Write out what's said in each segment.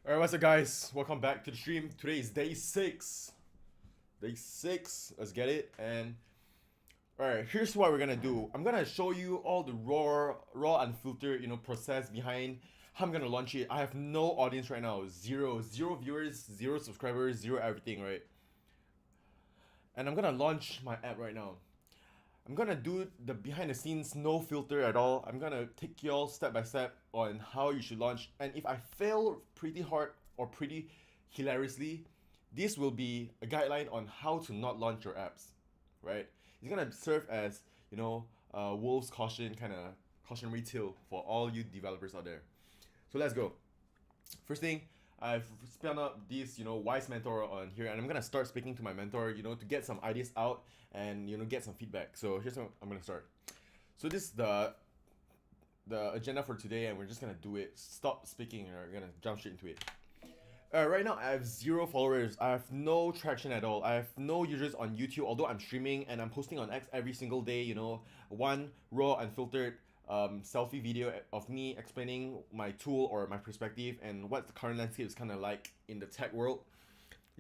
Alright, what's up guys? Welcome back to the stream. Today is day 6. Day 6. Let's get it. And alright, here's what we're gonna do. I'm gonna show you all the raw unfiltered, process behind how I'm gonna launch it. I have no audience right now. Zero viewers, 0 subscribers, 0 everything, right? And I'm gonna launch my app right now. I'm gonna do the behind the scenes, no filter at all. I'm gonna take y'all step by step on how you should launch. And if I fail pretty hard or pretty hilariously, this will be a guideline on how to not launch your apps, right? It's gonna serve as, wolf's caution, kind of cautionary tale for all you developers out there. So let's go. First thing, I've spun up this, wise mentor on here, and I'm gonna start speaking to my mentor, to get some ideas out and get some feedback. So here's how I'm gonna start. So this is the agenda for today, and we're just gonna do it. Stop speaking, and we're gonna jump straight into it. Right now I have 0 followers. I have no traction at all. I have no users on YouTube, although I'm streaming and I'm posting on X every single day. One raw unfiltered selfie video of me explaining my tool or my perspective and what the current landscape is kind of like in the tech world.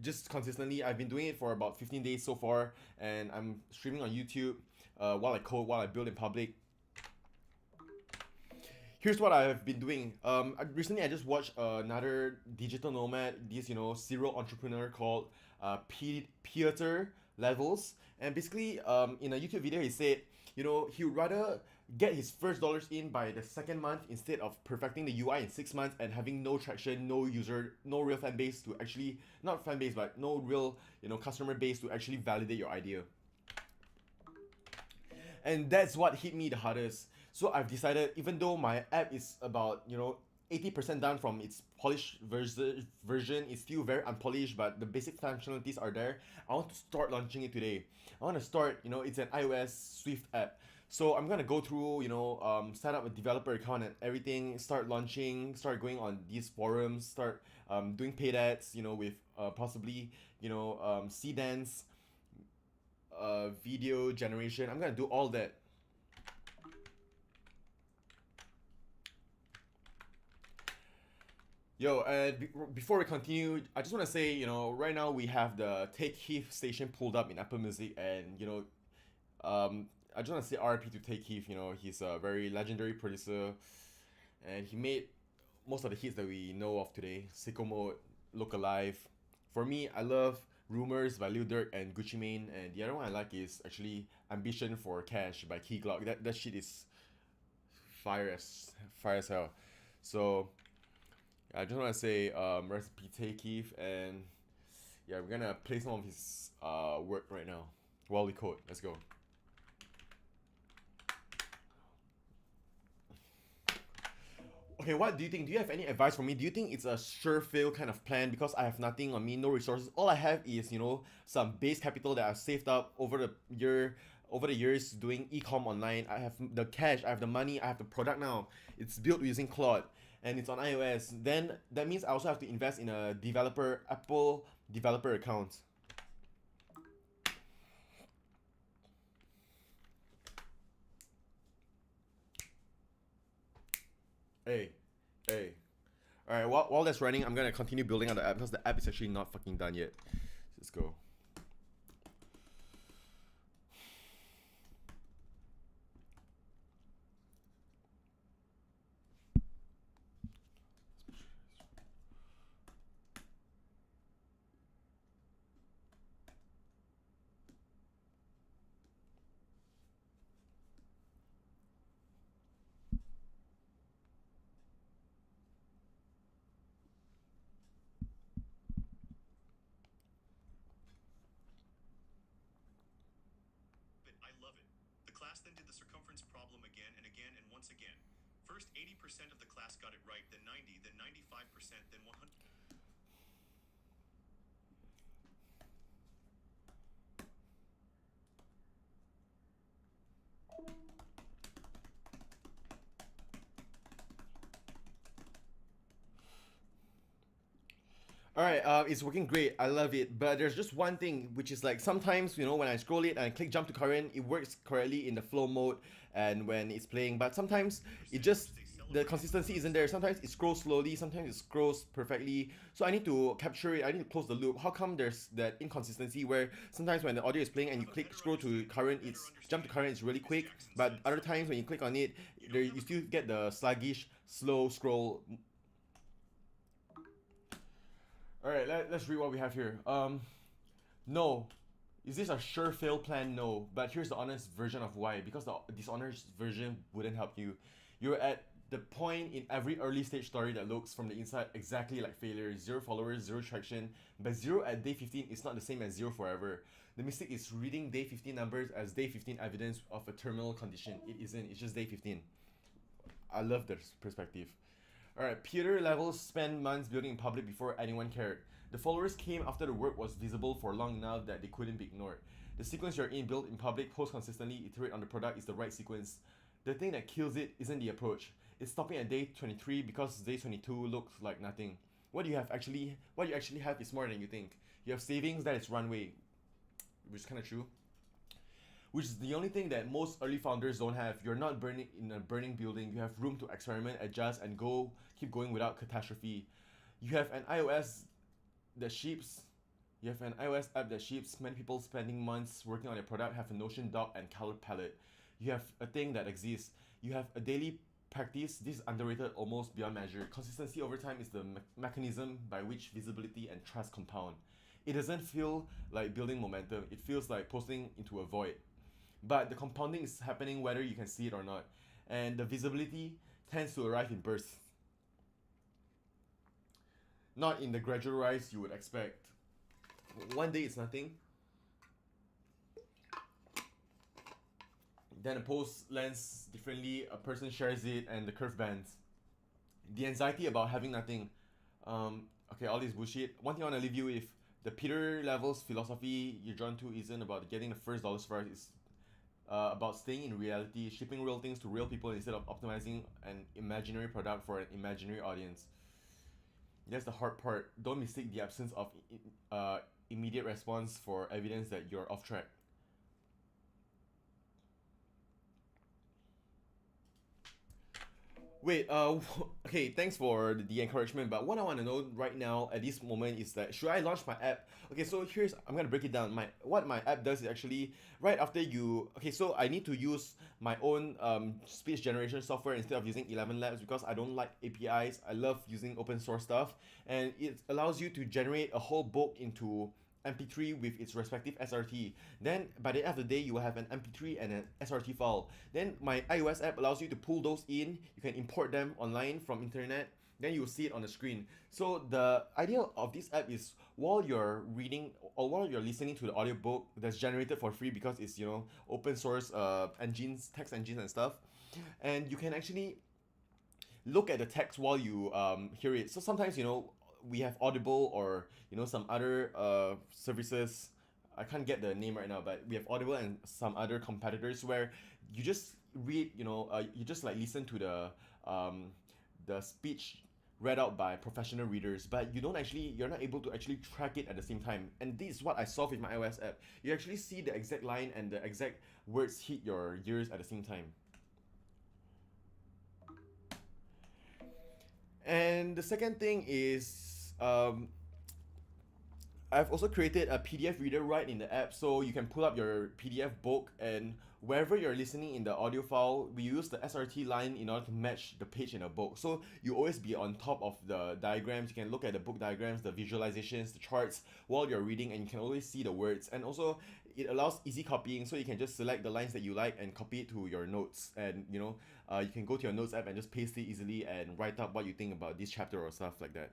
Just consistently, I've been doing it for about 15 days so far, and I'm streaming on YouTube while I code, while I build in public. Here's what I've been doing. Recently I just watched another digital nomad, this serial entrepreneur called Peter Levels, and basically in a YouTube video he said he would rather get his first dollars in by the second month instead of perfecting the UI in 6 months and having no traction, no user, no real fan base to actually, not fan base, but no real customer base to actually validate your idea. And that's what hit me the hardest. So I've decided, even though my app is about 80% done from its polished version, it's still very unpolished, but the basic functionalities are there. I want to start launching it today. I want to start, it's an iOS Swift app. So I'm gonna go through, sign up a developer account and everything, start launching, start going on these forums, start doing paid ads, with possibly, C-dance, video generation. I'm gonna do all that. Yo, before we continue, I just want to say, right now we have the Take Heath station pulled up in Apple Music, and, I just want to say RIP to Take Heath. He's a very legendary producer, and he made most of the hits that we know of today. Sicko Mode, Look Alive. For me, I love Rumors by Lil Durk and Gucci Mane, and the other one I like is actually Ambition for Cash by Key Glock. That shit is fire as hell. So I just want to say recipe Take Keith, and yeah, we're gonna play some of his work right now while we code. Let's go. Okay, what do you think? Do you have any advice for me? Do you think it's a sure fail kind of plan? Because I have nothing on me, no resources. All I have is some base capital that I've saved up over the years doing e-com online. I have the cash, I have the money, I have the product now. It's built using Claude, and it's on iOS. Then that means I also have to invest in a Apple developer account. Hey. Alright, while that's running, I'm gonna continue building on the app because the app is actually not fucking done yet. Let's go. Then did the circumference problem again and again and once again. First 80% of the class got it right, then 90, then 95%, then 100. Alright, it's working great. I love it. But there's just one thing, which is like sometimes, when I scroll it and I click jump to current, it works correctly in the flow mode and when it's playing. But sometimes it just the consistency isn't there. Sometimes it scrolls slowly, sometimes it scrolls perfectly. So I need to capture it. I need to close the loop. How come there's that inconsistency where sometimes when the audio is playing and you click scroll to current, it's jump to current, it's really quick. But other times when you click on it, there you still get the sluggish, slow scroll. All right, let's read what we have here. No. Is this a sure fail plan? No. But here's the honest version of why. Because the dishonest version wouldn't help you. You're at the point in every early stage story that looks from the inside exactly like failure. 0 followers, 0 traction. But 0 at day 15 is not the same as 0 forever. The mistake is reading day 15 numbers as day 15 evidence of a terminal condition. It isn't. It's just day 15. I love this perspective. Alright, Peter levels spent months building in public before anyone cared. The followers came after the work was visible for long enough that they couldn't be ignored. The sequence you're in, build in public, post consistently, iterate on the product is the right sequence. The thing that kills it isn't the approach. It's stopping at day 23 because day 22 looks like nothing. What you actually have is more than you think. You have savings that is runway, which is kind of true. Which is the only thing that most early founders don't have. You're not burning in a burning building. You have room to experiment, adjust, and keep going without catastrophe. You have an iOS that ships. You have an iOS app that ships. Many people spending months working on a product have a Notion doc and color palette. You have a thing that exists. You have a daily practice. This is underrated almost beyond measure. Consistency over time is the mechanism by which visibility and trust compound. It doesn't feel like building momentum. It feels like posting into a void. But the compounding is happening whether you can see it or not. And the visibility tends to arrive in bursts, not in the gradual rise you would expect. One day it's nothing, then a post lands differently, a person shares it, and the curve bends. The anxiety about having nothing. Okay, all this bullshit. One thing I want to leave you with: the Peter Levels philosophy you're drawn to isn't about getting the first dollars first. It's about staying in reality, shipping real things to real people instead of optimizing an imaginary product for an imaginary audience. That's the hard part. Don't mistake the absence of immediate response for evidence that you're off track. Wait, okay, thanks for the encouragement, but what I want to know right now at this moment is that should I launch my app? Okay, so I'm gonna break it down. What my app does is actually right after you. Okay, so I need to use my own speech generation software instead of using 11 Labs because I don't like APIs. I love using open source stuff, and it allows you to generate a whole book into MP3 with its respective SRT. Then by the end of the day, you will have an MP3 and an SRT file. Then my iOS app allows you to pull those in. You can import them online from internet. Then you will see it on the screen. So the idea of this app is while you're reading or while you're listening to the audiobook that's generated for free because it's open source engines, text engines and stuff, and you can actually look at the text while you hear it. So sometimes we have Audible or some other services. I can't get the name right now, but we have Audible and some other competitors where you just read, you just like listen to the speech read out by professional readers, but you're not able to actually track it at the same time. And this is what I solved with my iOS app. You actually see the exact line and the exact words hit your ears at the same time. And the second thing is I've also created a PDF reader right in the app, so you can pull up your PDF book, and wherever you're listening in the audio file, we use the SRT line in order to match the page in a book. So you always be on top of the diagrams. You can look at the book diagrams, the visualizations, the charts while you're reading, and you can always see the words. And also it allows easy copying, so you can just select the lines that you like and copy it to your notes. And you can go to your notes app and just paste it easily and write up what you think about this chapter or stuff like that.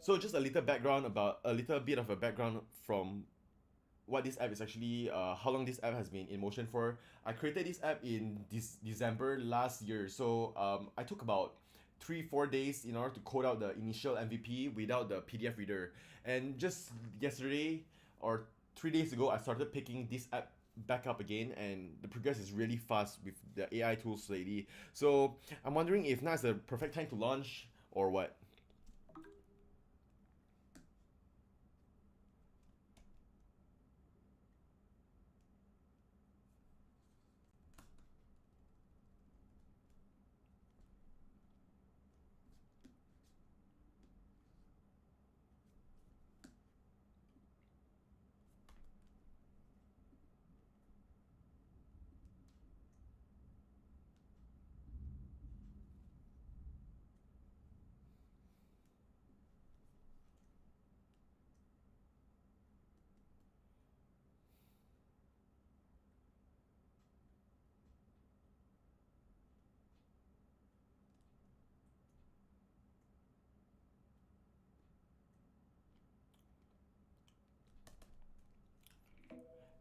So just a little bit of a background from what this app is actually, how long this app has been in motion for. I created this app in December last year. So I took about 3-4 days in order to code out the initial MVP without the PDF reader. And just yesterday or 3 days ago, I started picking this app back up again, and the progress is really fast with the AI tools lately. So I'm wondering if now is the perfect time to launch or what.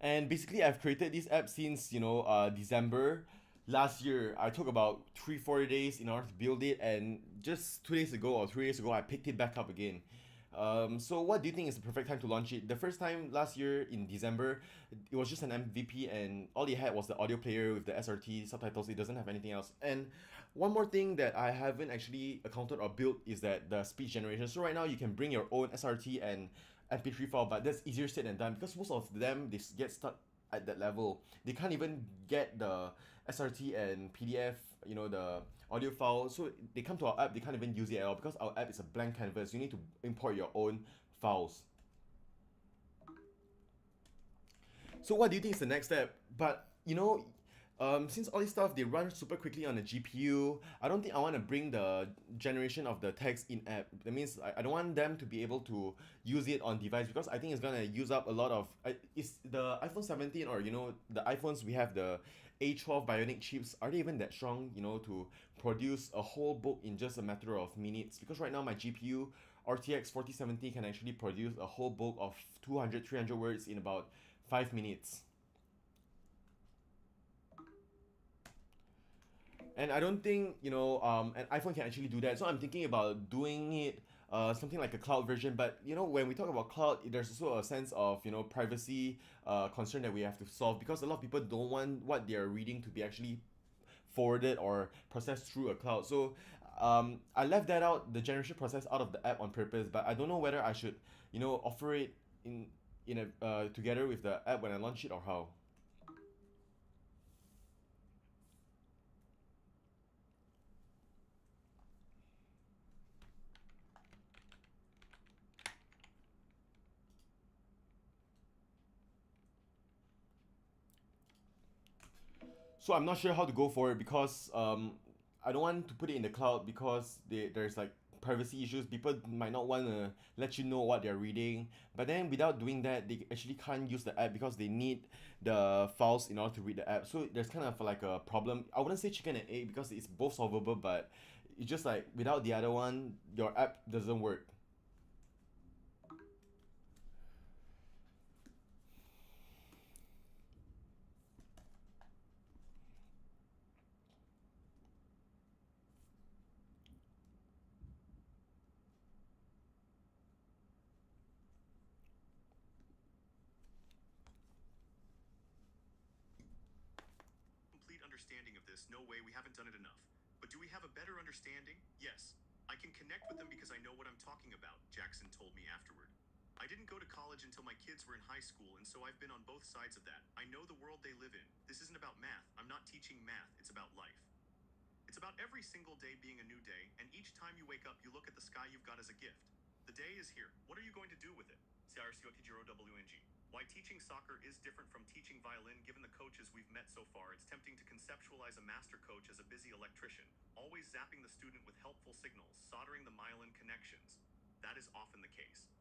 And basically, I've created this app since December last year. I took about 3-4 days in order to build it, and just 2 days ago or 3 days ago, I picked it back up again. So what do you think is the perfect time to launch it? The first time last year in December, it was just an MVP, and all it had was the audio player with the SRT subtitles. It doesn't have anything else. And one more thing that I haven't actually accounted or built is that the speech generation. So right now you can bring your own SRT and MP3 file, but that's easier said than done because most of them they get stuck at that level. They can't even get the SRT and PDF, the audio file. So they come to our app, they can't even use it at all because our app is a blank canvas. You need to import your own files. So what do you think is the next step? But since all this stuff they run super quickly on the GPU, I don't think I want to bring the generation of the text in app. That means I don't want them to be able to use it on device because I think it's gonna use up a lot of. Is the iPhone 17 or the iPhones we have the A12 Bionic chips, are they even that strong? To produce a whole book in just a matter of minutes? Because right now my GPU RTX 4070 can actually produce a whole book of 200-300 words in about 5 minutes. And I don't think an iPhone can actually do that. So I'm thinking about doing it something like a cloud version. But when we talk about cloud, there's also a sense of privacy concern that we have to solve because a lot of people don't want what they're reading to be actually forwarded or processed through a cloud. So I left that out, the generation process, out of the app on purpose. But I don't know whether I should offer it in a together with the app when I launch it or how. So I'm not sure how to go for it because I don't want to put it in the cloud because there's like privacy issues. People might not want to let you know what they're reading. But then without doing that, they actually can't use the app because they need the files in order to read the app. So there's kind of like a problem. I wouldn't say chicken and egg because it's both solvable, but it's just like without the other one, your app doesn't work. Complete understanding of this, no way, we haven't done it enough. But do we have a better understanding? Yes. I can connect with them because I know what I'm talking about, Jackson told me afterward. I didn't go to college until my kids were in high school, and so I've been on both sides of that. I know the world they live in. This isn't about math. I'm not teaching math. It's about life. It's about every single day being a new day, and each time you wake up, you look at the sky you've got as a gift. The day is here. What are you going to do with it? CRCOTGROWNG. Why teaching soccer is different from teaching violin. Given the coaches we've met so far, it's tempting to conceptualize a master coach as a busy electrician, always zapping the student with helpful signals, soldering the myelin connections. That is often the case.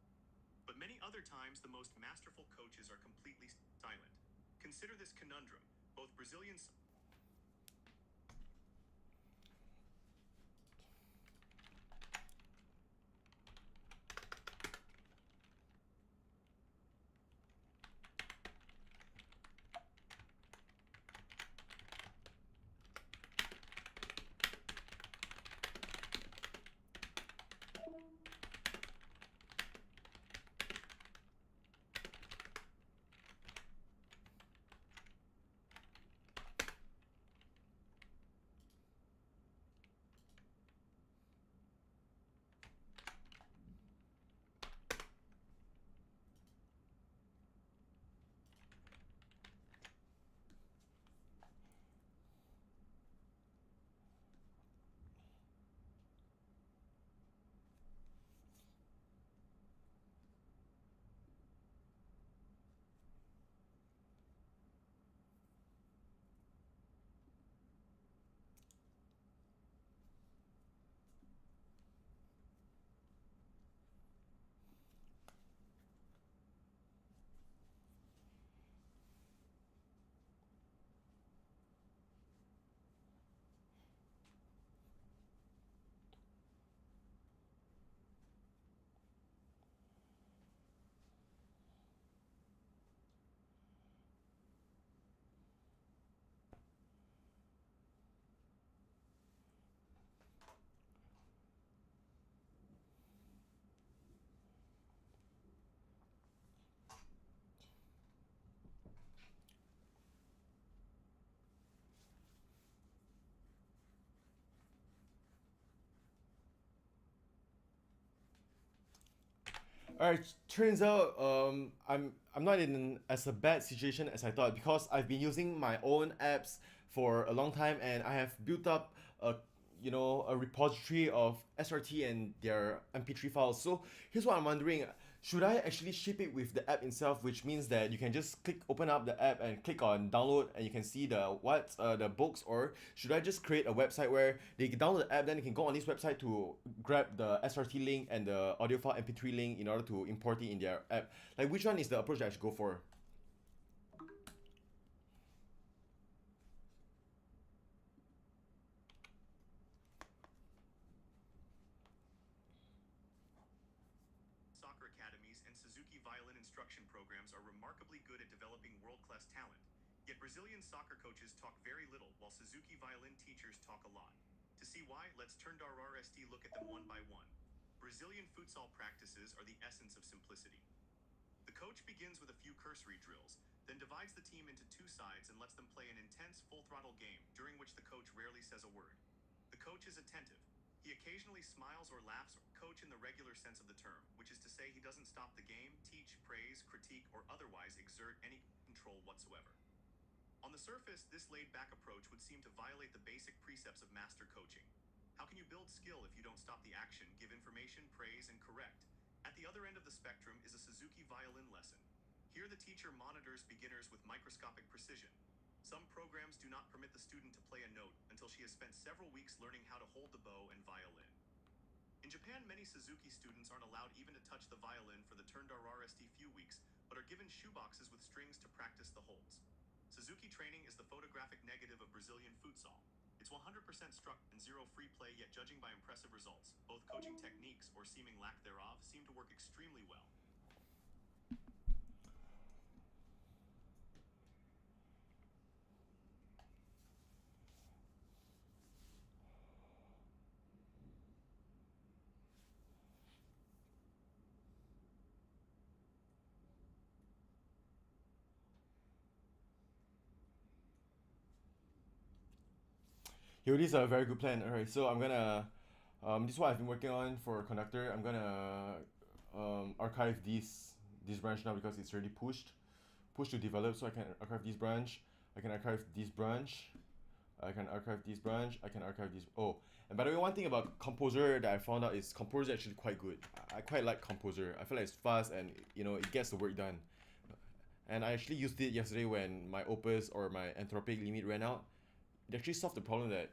But many other times, the most masterful coaches are completely silent. Consider this conundrum. Both Brazilian Alright, turns out I'm not in as a bad situation as I thought because I've been using my own apps for a long time and I have built up a a repository of SRT and their MP3 files. So here's what I'm wondering: should I actually ship it with the app itself, which means that you can just open up the app and click on download, and you can see the books, or should I just create a website where they can download the app, then they can go on this website to grab the SRT link and the audio file MP3 link in order to import it in their app? Like, which one is the approach that I should go for? Soccer academies and Suzuki violin instruction programs are remarkably good at developing world-class talent. Yet Brazilian soccer coaches talk very little, while Suzuki violin teachers talk a lot. To see why, let's turn to our RSD look at them one by one. Brazilian futsal practices are the essence of simplicity. The coach begins with a few cursory drills, then divides the team into two sides and lets them play an intense, full-throttle game, during which the coach rarely says a word. The coach is attentive. He occasionally smiles or laughs, coach in the regular sense of the term, which is to say he doesn't stop the game, teach, praise, critique, or otherwise exert any control whatsoever. On the surface, this laid-back approach would seem to violate the basic precepts of master coaching. How can you build skill if you don't stop the action, give information, praise, and correct? At the other end of the spectrum is a Suzuki violin lesson. Here the teacher monitors beginners with microscopic precision. Some programs do not permit the student to play a note until she has spent several weeks learning how to hold the bow and violin. In Japan, many Suzuki students aren't allowed even to touch the violin for the Turndar RSD few weeks, but are given shoeboxes with strings to practice the holds. Suzuki training is the photographic negative of Brazilian futsal. It's 100% struck and zero free play, yet judging by impressive results, both coaching techniques or seeming lack thereof seem to work extremely well. Yo, this is a very good plan. Alright, so I'm gonna this is what I've been working on for conductor. I'm gonna archive this branch now because it's already pushed to develop. So I can archive this branch. I can archive this branch. I can archive this branch. I can archive this. Oh, and by the way, one thing about Composer that I found out is Composer is actually quite good. I quite like Composer. I feel like it's fast and it gets the work done. And I actually used it yesterday when my Opus or my Anthropic limit ran out. It actually solved the problem that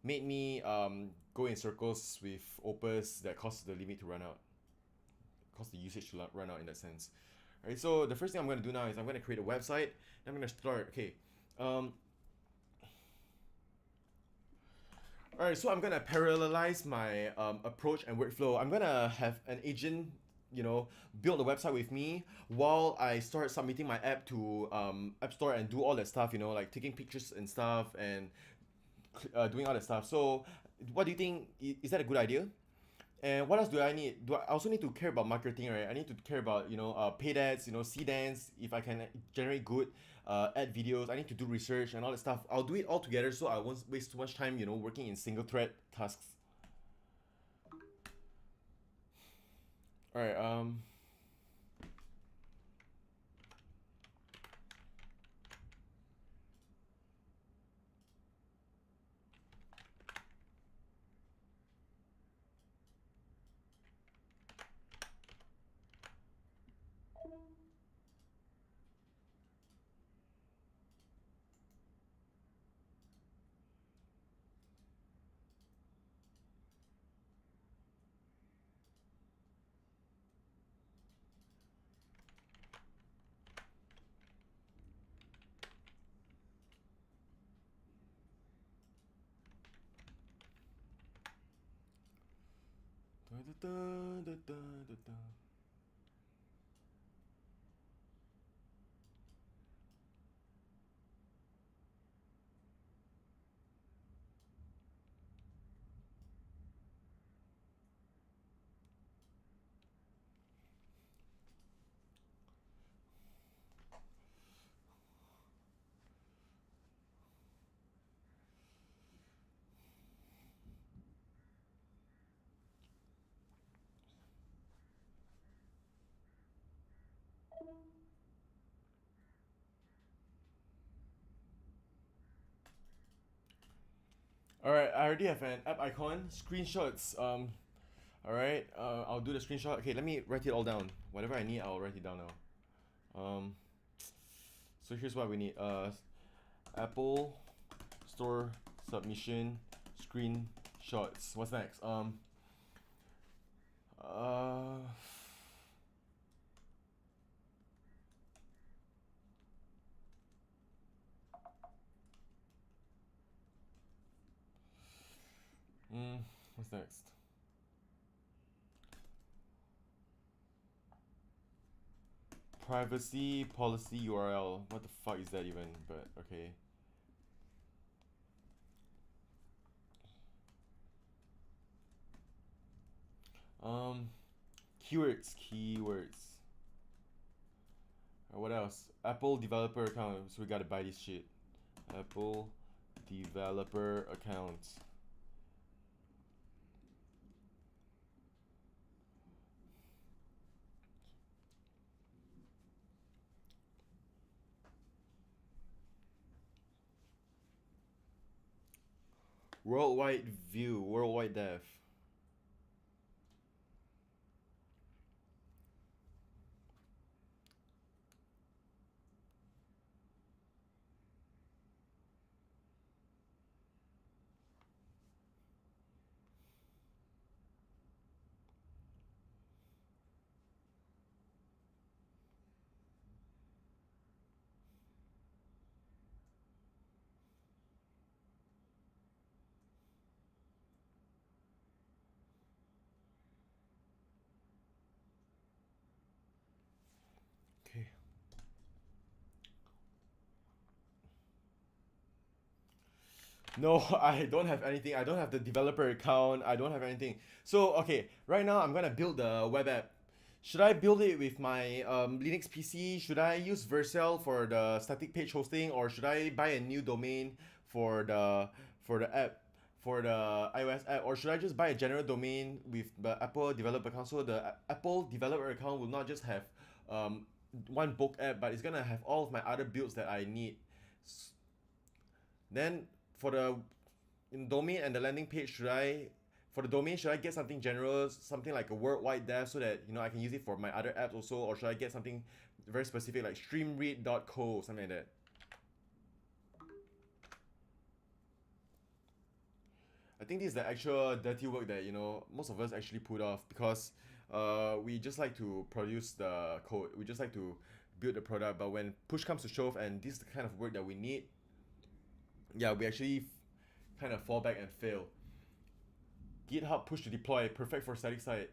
made me go in circles with Opus that caused the limit to run out, caused the usage to run out in that sense. Alright, so the first thing I'm going to do now is I'm going to create a website. I'm going to start. Okay. Alright, so I'm gonna parallelize my approach and workflow. I'm gonna have an agent, build a website with me while I start submitting my app to App Store and do all that stuff, like taking pictures and stuff and doing all that stuff. So, what do you think? Is that a good idea? And what else do I need? I also need to care about marketing, right? I need to care about paid ads, seed ads. If I can generate good ad videos, I need to do research and all that stuff. I'll do it all together, so I won't waste too much time, working in single thread tasks. All right. Da, da, da, da, da, da. Alright, I already have an app icon. Screenshots. Alright, I'll do the screenshot. Okay, let me write it all down. Whatever I need, I'll write it down now. So here's what we need. Apple Store submission screenshots. What's next? Uh, what's next? Privacy policy URL. What the fuck is that even? But okay. Um, keywords. What else? Apple developer account. So we gotta buy this shit. Apple developer account. Worldwide view. Worldwide dev. Okay. No, I don't have anything. I don't have the developer account. I don't have anything. So, okay, right now I'm gonna build the web app. Should I build it with my Linux PC? Should I use Vercel for the static page hosting, or should I buy a new domain for the app, for the iOS app, or should I just buy a general domain with the Apple developer account? So the Apple developer account will not just have um, one book app, but it's gonna have all of my other builds that I need. Then for the domain and the landing page, for the domain should I get something general, something like a worldwide dev, so that I can use it for my other apps also, or should I get something very specific like streamread.co, something like that? I think this is the actual dirty work that most of us actually put off, because we just like to produce the code, we just like to build the product, but when push comes to shove and this is the kind of work that we need, yeah, we actually kind of fall back and fail. GitHub push to deploy, perfect for static site.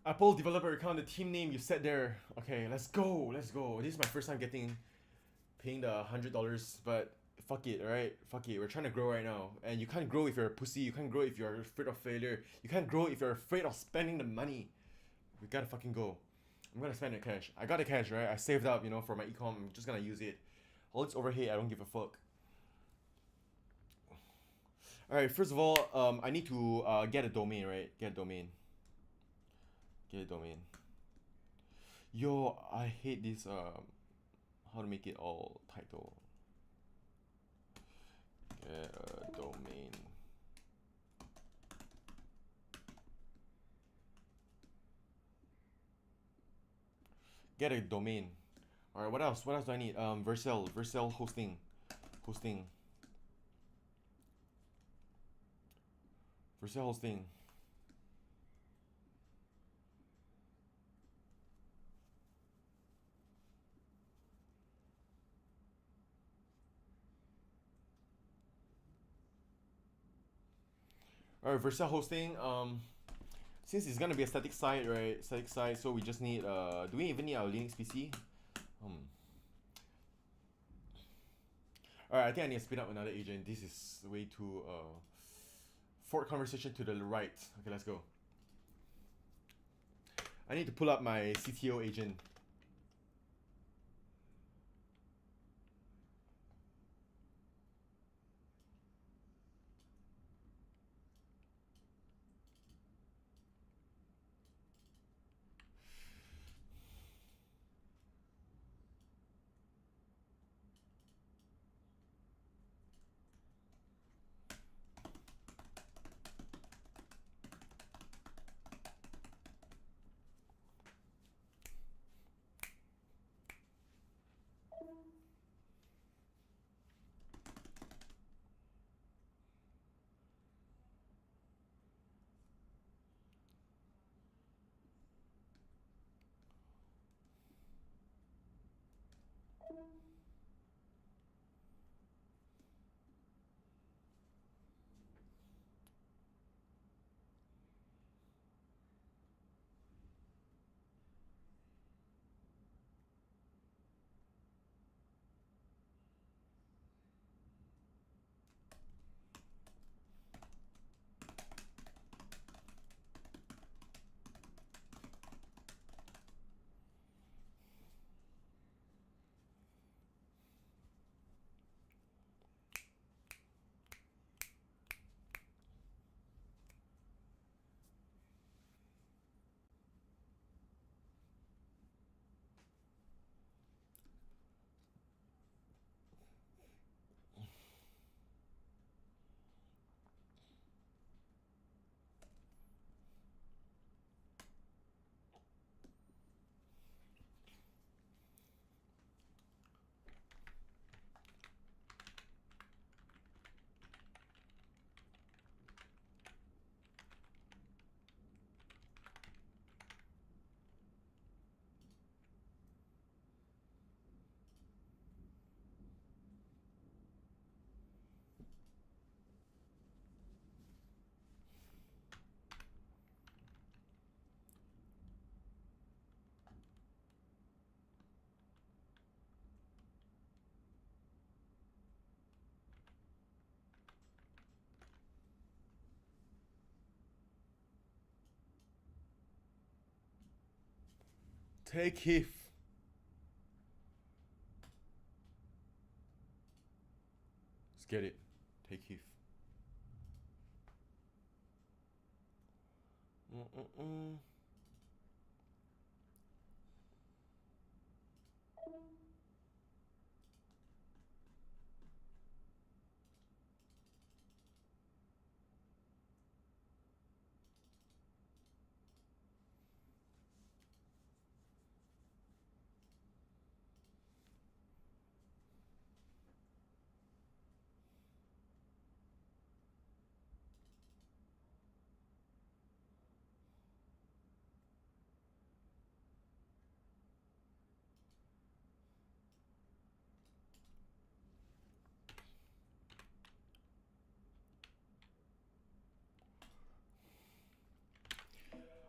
Apple developer account, the team name you set there. Okay, let's go, let's go. This is my first time paying the $100, but fuck it, alright? Fuck it, we're trying to grow right now. And you can't grow if you're a pussy, you can't grow if you're afraid of failure, you can't grow if you're afraid of spending the money. We gotta fucking go. I'm gonna spend the cash. I got the cash, right? I saved up, for my ecom. I'm just gonna use it. All this overhead, I don't give a fuck. Alright, first of all, I need to get a domain, right? Get a domain. Get a domain. Yo, I hate this how to make it all title. Get a domain. Get a domain. Alright, what else? What else do I need? Vercel hosting. Vercel hosting. Alright, Vercel hosting. Since it's gonna be a static site, right? Static site, so we just need do we even need our Linux PC? Alright, I think I need to spin up another agent. This is way too forward conversation to the right. Okay, let's go. I need to pull up my CTO agent. Take Heath. Let's get it. Take Heath. Mm-mm-mm.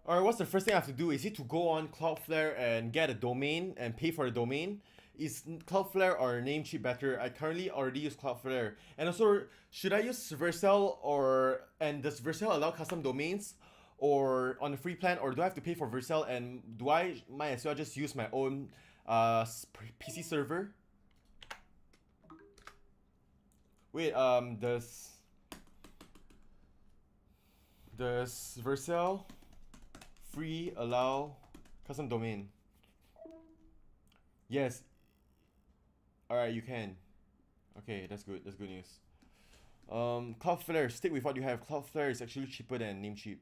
Alright, what's the first thing I have to do? Is it to go on Cloudflare and get a domain and pay for a domain? Is Cloudflare or Namecheap better? I currently already use Cloudflare. And also, should I use Vercel and does Vercel allow custom domains or on a free plan, or do I have to pay for Vercel, and do I might as well just use my own PC server? Wait, does Vercel free allow custom domain? Yes. Alright, you can. Okay, that's good. That's good news. Cloudflare, stick with what you have. Cloudflare is actually cheaper than Namecheap.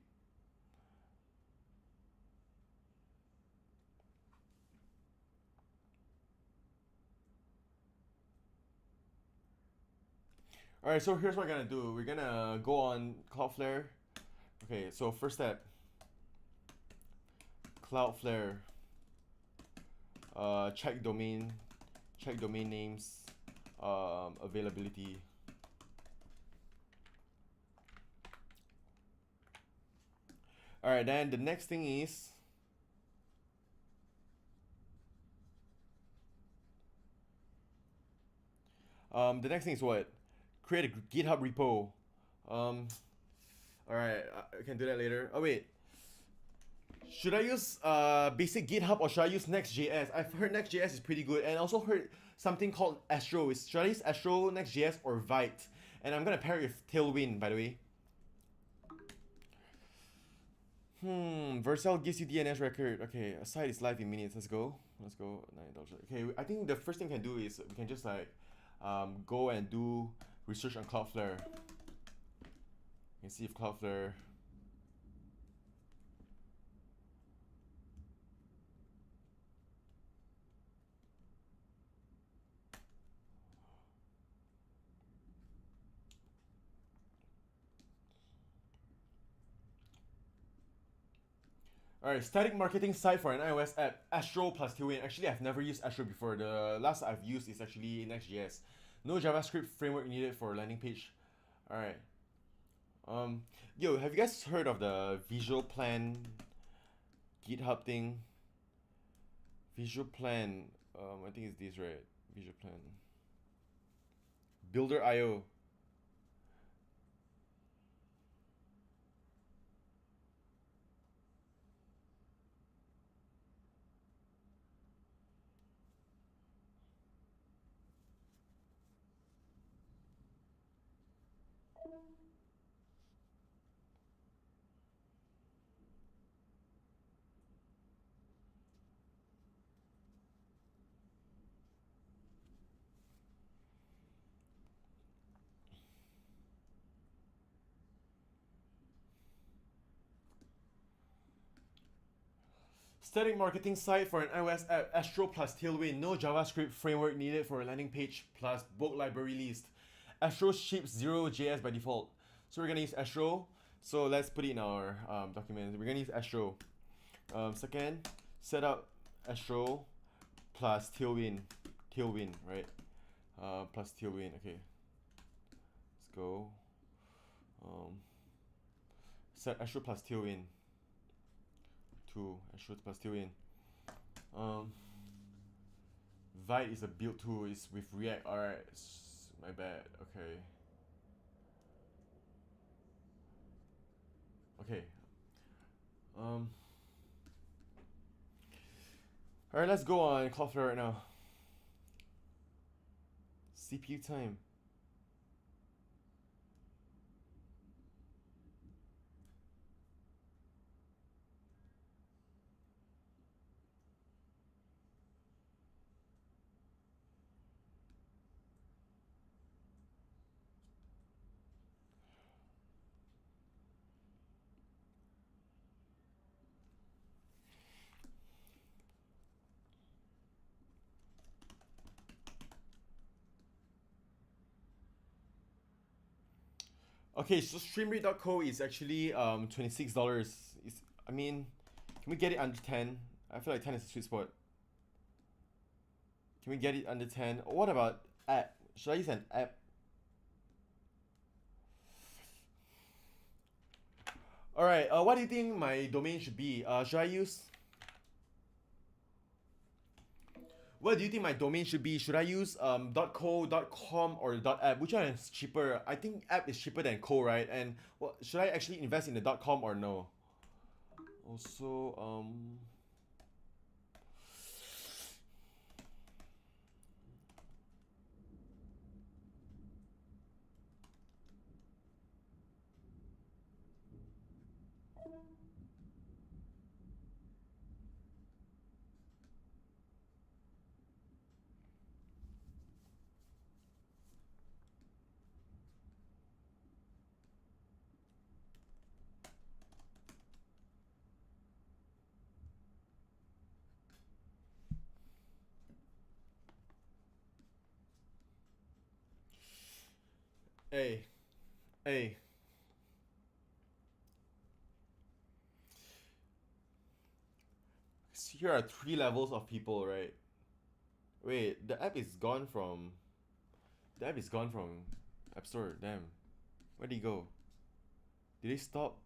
Alright, so here's what we're gonna do. We're gonna go on Cloudflare. Okay, so first step. Cloudflare. Check domain names, availability. Alright, then the next thing is the next thing is what? Create a GitHub repo. Alright, I can do that later. Oh wait. Should I use basic GitHub or should I use Next.js? I've heard Next.js is pretty good, and also heard something called Astro. Should I use Astro, Next.js, or Vite? And I'm gonna pair it with Tailwind, by the way. Vercel gives you DNS record. Okay, a site is live in minutes. Let's go. Let's go. Okay, I think the first thing we can do is we can just like go and do research on Cloudflare. You can see if Cloudflare. Alright, static marketing site for an iOS app, Astro plus Tailwind. Actually, I've never used Astro before. The last I've used is actually Next.js. No JavaScript framework needed for landing page. Alright. Yo, have you guys heard of the Visual Plan GitHub thing? Visual Plan, I think it's this, right? Visual Plan. Builder.io. Static marketing site for an iOS app, Astro plus Tailwind, no JavaScript framework needed for a landing page plus book library list. Astro ships 0.js by default. So we're gonna use Astro. So let's put it in our document. We're gonna use Astro. Second, set up Astro plus Tailwind. Tailwind, right? Plus Tailwind, okay. Let's go. Set Astro plus Tailwind. Astro plus Tailwind. Vite is a build tool. It's with React. Alright, my bad. Okay. Okay. Alright, let's go on Cloudflare right now. CPU time. Okay, so streamrate.co is actually $26. It's, I mean, can we get it under 10? I feel like 10 is a sweet spot. Can we get it under 10? What about app? Should I use an app? Alright, what do you think my domain should be? Should I use... What do you think my domain should be? Should I use .co, .com, or .app? Which one is cheaper? I think app is cheaper than co, right? And what, should I actually invest in the .com or no? Also, hey, hey. Here are 3 levels of people, right? Wait, the app is gone from... The app is gone from App Store, damn. Where'd he go? Did he stop?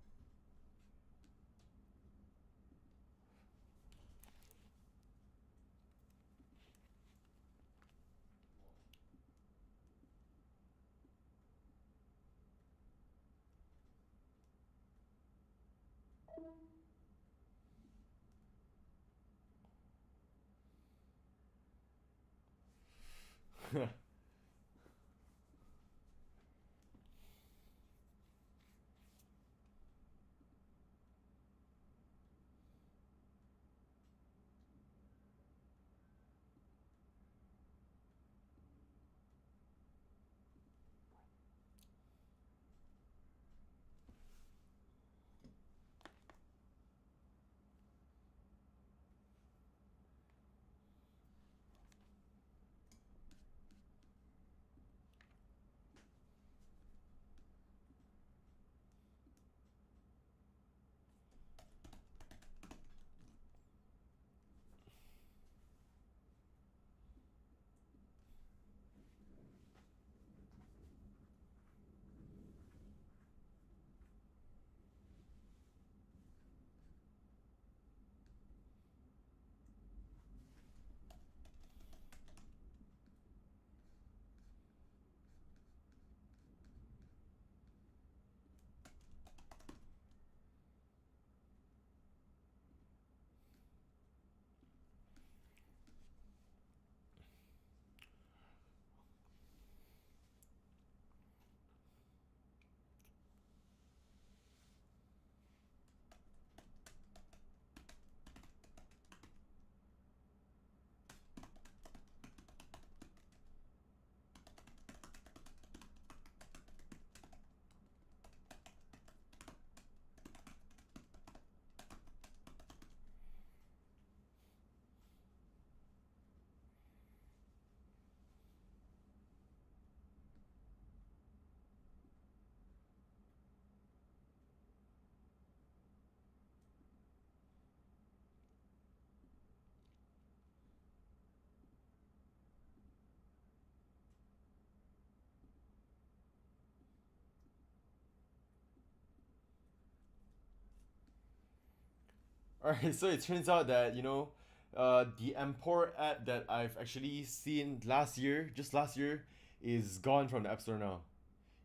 Alright, so it turns out that, the Empor app that I've actually seen last year, just last year, is gone from the App Store now.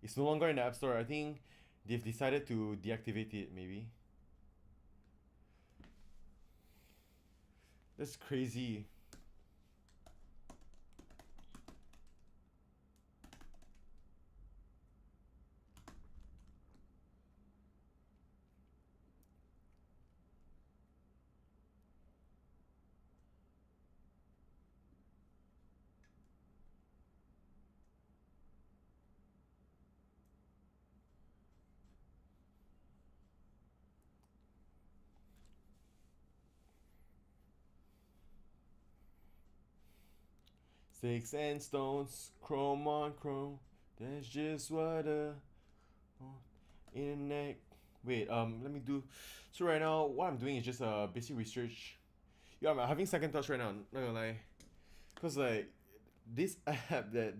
It's no longer in the App Store. I think they've decided to deactivate it, maybe. That's crazy. Sticks and stones, chrome on chrome. That's just what internet. Wait, let me do. So right now, what I'm doing is just basic research. Yeah, I'm having second thoughts right now. Not gonna lie, cause like this app that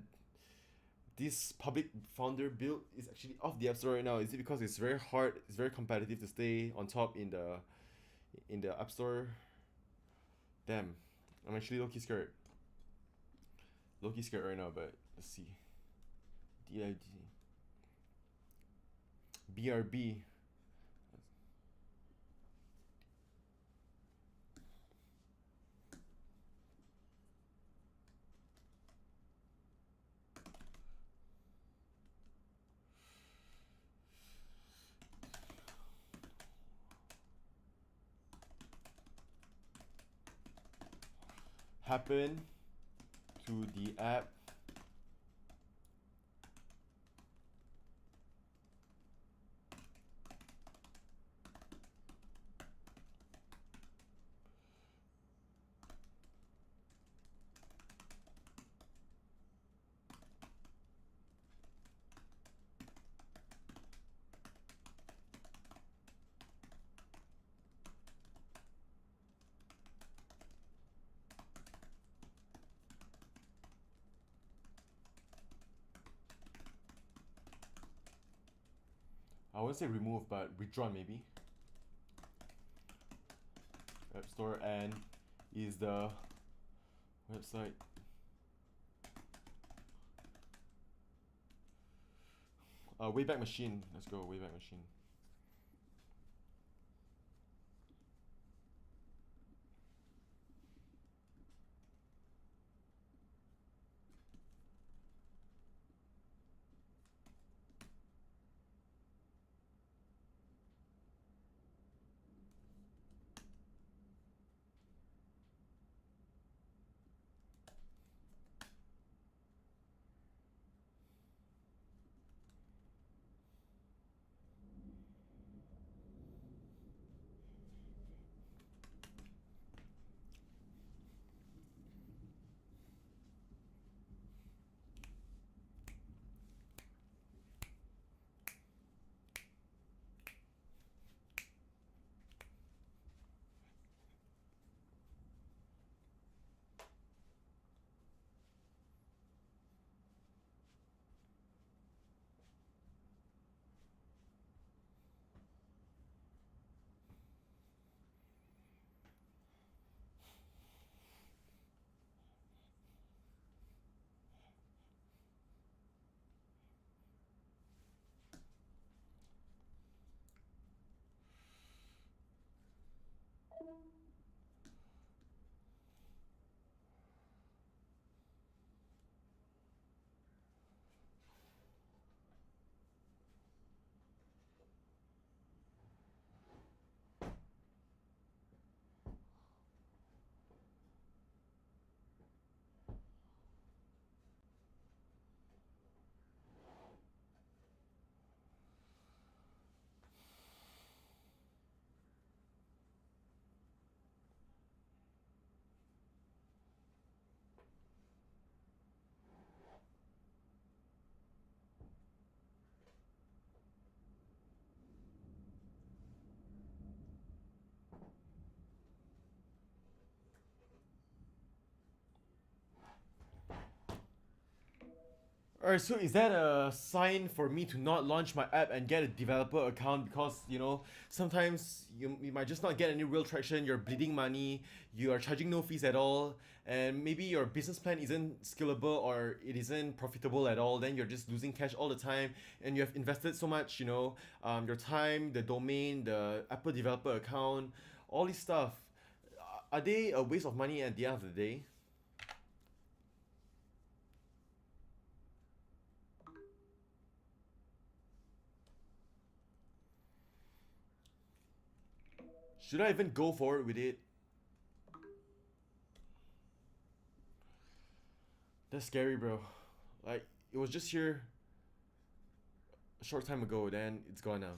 this public founder built is actually off the app store right now. Is it because it's very hard? It's very competitive to stay on top in the app store. Damn, I'm actually low key scared. Low key scared right now, but let's see. DID. BRB. Happen to the app. I wouldn't say remove, but withdrawn maybe. App Store and is the website. Wayback Machine. Let's go, Wayback Machine. Alright, so is that a sign for me to not launch my app and get a developer account? Because, you know, sometimes you might just not get any real traction, you're bleeding money, you are charging no fees at all, and maybe your business plan isn't scalable or it isn't profitable at all, then you're just losing cash all the time, and you have invested so much, your time, the domain, the Apple developer account, all this stuff. are they a waste of money at the end of the day? Should I even go forward with it? That's scary, bro. Like, it was just here a short time ago, then it's gone now.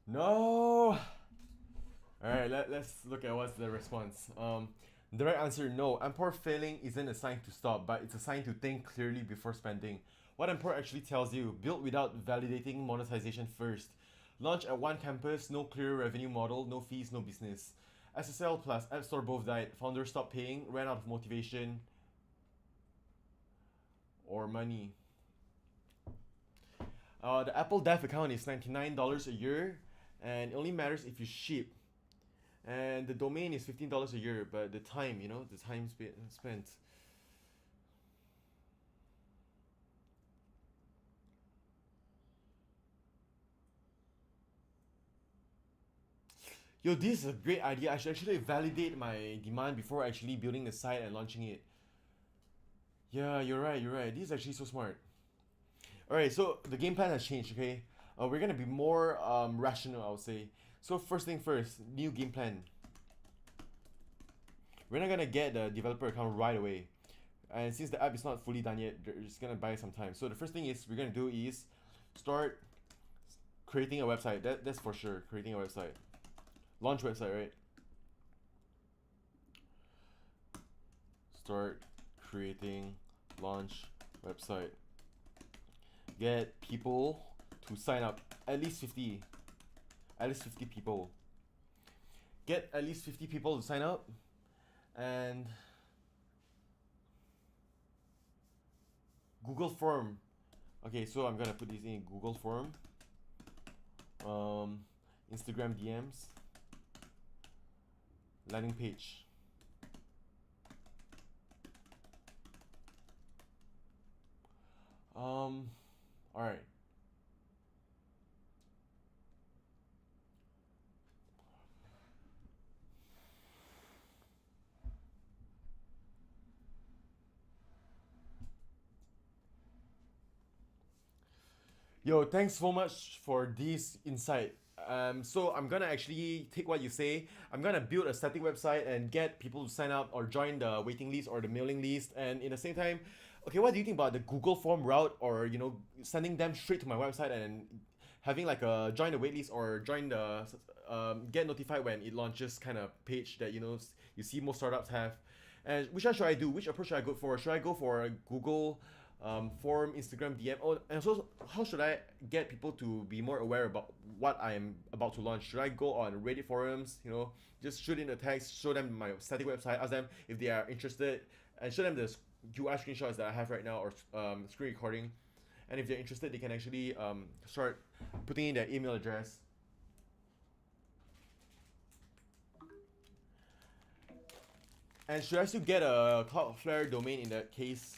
No! Alright, let's look at what's the response. The right answer, no. Amport failing isn't a sign to stop, but it's a sign to think clearly before spending. What Amport actually tells you, build without validating monetization first. Launch at one campus, no clear revenue model, no fees, no business. SSL plus App Store both died. Founders stopped paying, ran out of motivation or money. The Apple Dev account is $99 a year, and it only matters if you ship. And the domain is $15 a year, but the time, the time spent. Yo, this is a great idea. I should actually validate my demand before actually building the site and launching it. Yeah, you're right, you're right. This is actually so smart. Alright, so the game plan has changed, okay? We're gonna be more rational, I would say. So first thing first, new game plan. We're not gonna get the developer account right away. And since the app is not fully done yet, they're just gonna buy some time. So the first thing is we're gonna do is start creating a website. That's for sure, creating a website. Launch website, right? Start creating launch website. Get people to sign up. At least 50. At least 50 people. Get at least 50 people to sign up. And Google form. Okay, so I'm gonna put this in Google form. Instagram DMs. Landing page. Alright. Yo, thanks so much for this insight. So I'm gonna actually take what you say. I'm gonna build a static website and get people to sign up or join the waiting list or the mailing list. And in the same time, okay, what do you think about the Google form route, or sending them straight to my website and having like a join the waitlist or join the get notified when it launches kind of page that you see most startups have. And which one should I do? Which approach should I go for? Should I go for a Google form, Instagram DM? Oh, and so how should I get people to be more aware about what I am about to launch? Should I go on Reddit forums? Just shoot in the text, show them my static website, ask them if they are interested, and show them the UI screenshots that I have right now or screen recording. And if they're interested, they can actually start putting in their email address. And should I still get a Cloudflare domain in that case?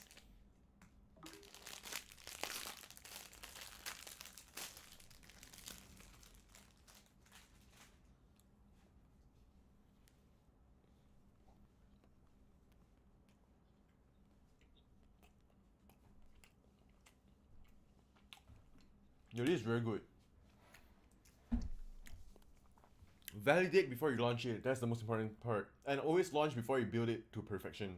Yo, this is very good. Validate before you launch it. That's the most important part. And always launch before you build it to perfection.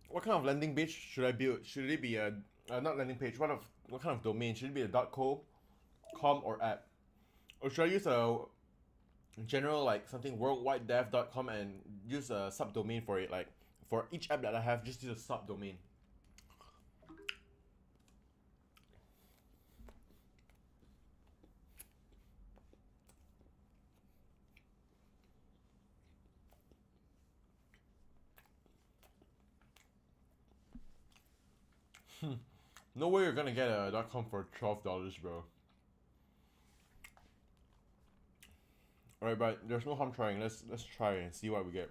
What kind of landing page should I build? Should it be a not landing page? What kind of domain? Should it be a .co, com, or app? Or should I use a general like something worldwidedev.com and use a subdomain for it? Like for each app that I have, just use a subdomain. No way you're gonna get a .com for $12, bro. Alright, but there's no harm trying. Let's try and see what we get.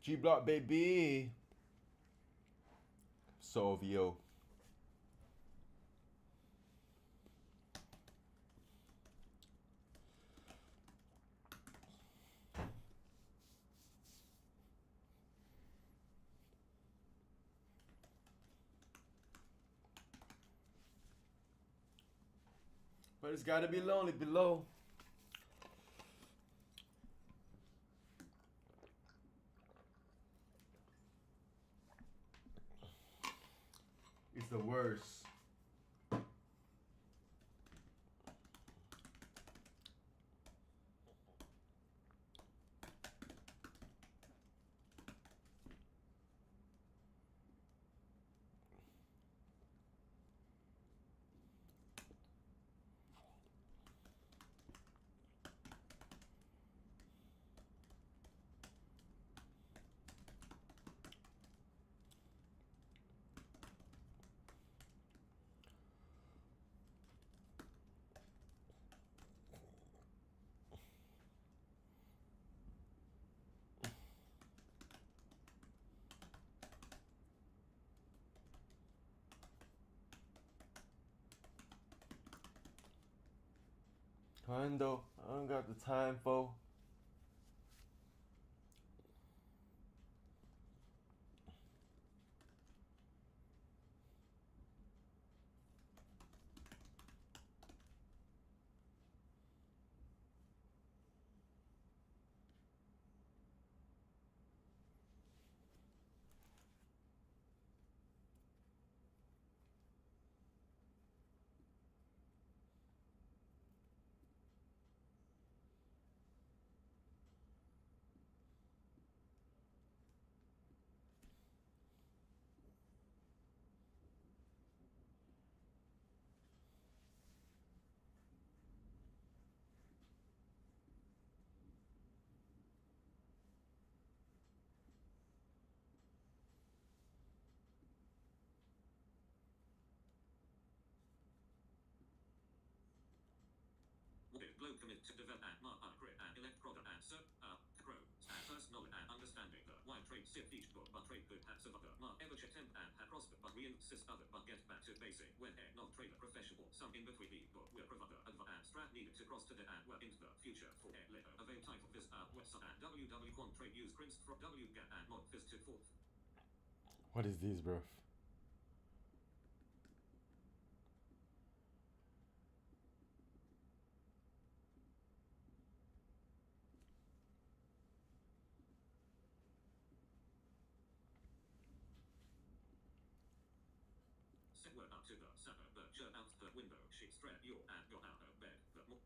G Block baby. So VO. But it's gotta be lonely below. It's the worst. Condo, I don't got the time for. Glow commit to develop and mark create and elect product and so grow and personal and understanding the wide trade shift each book but trade good and across today and well into the future for a later. Avail title visit our website at www.quant use prints from wget and mod visited forth. What is this, bro? Set word up to the server, but churn out the window. She spread your and got out of bed. The more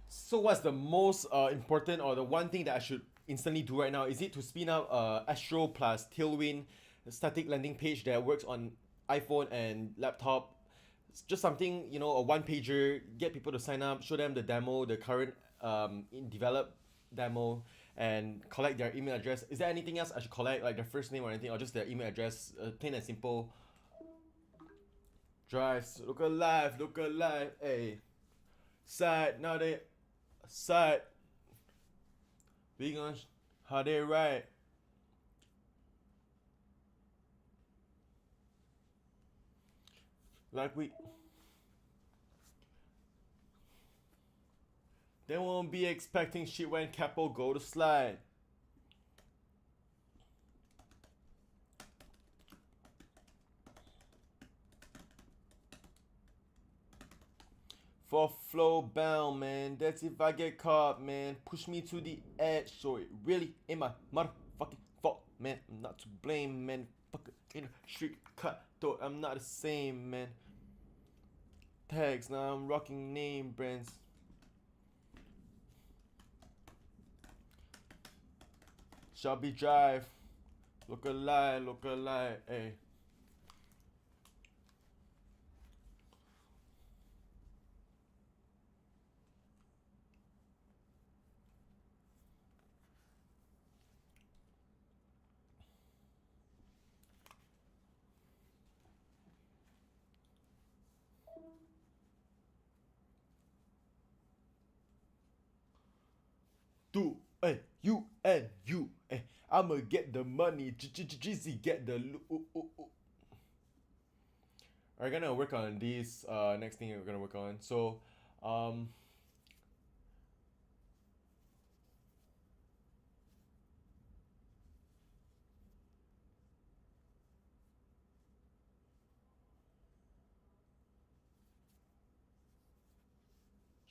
So what's the most important or the one thing that I should instantly do right now? Is it to spin up Astro plus Tailwind static landing page that works on iPhone and laptop? It's just something, you know, a one pager, get people to sign up, show them the demo, the current in developed demo, and collect their email address. Is there anything else I should collect, like their first name or anything, or just their email address? Plain and simple. Drives, look alive, hey. Side, now they side. We gonna how they right. Like we they won't be expecting shit when Capo go to slide. For flow bound, man. That's if I get caught, man. Push me to the edge, so it really ain't my motherfucking fault, man. I'm not to blame, man. Fucker in a street cut, though I'm not the same, man. Tags, now I'm rocking name brands. Shelby Drive. Look alive, hey. Do you and you, I'ma get the money, Jizzy get the We're gonna work on this next thing we're gonna work on. So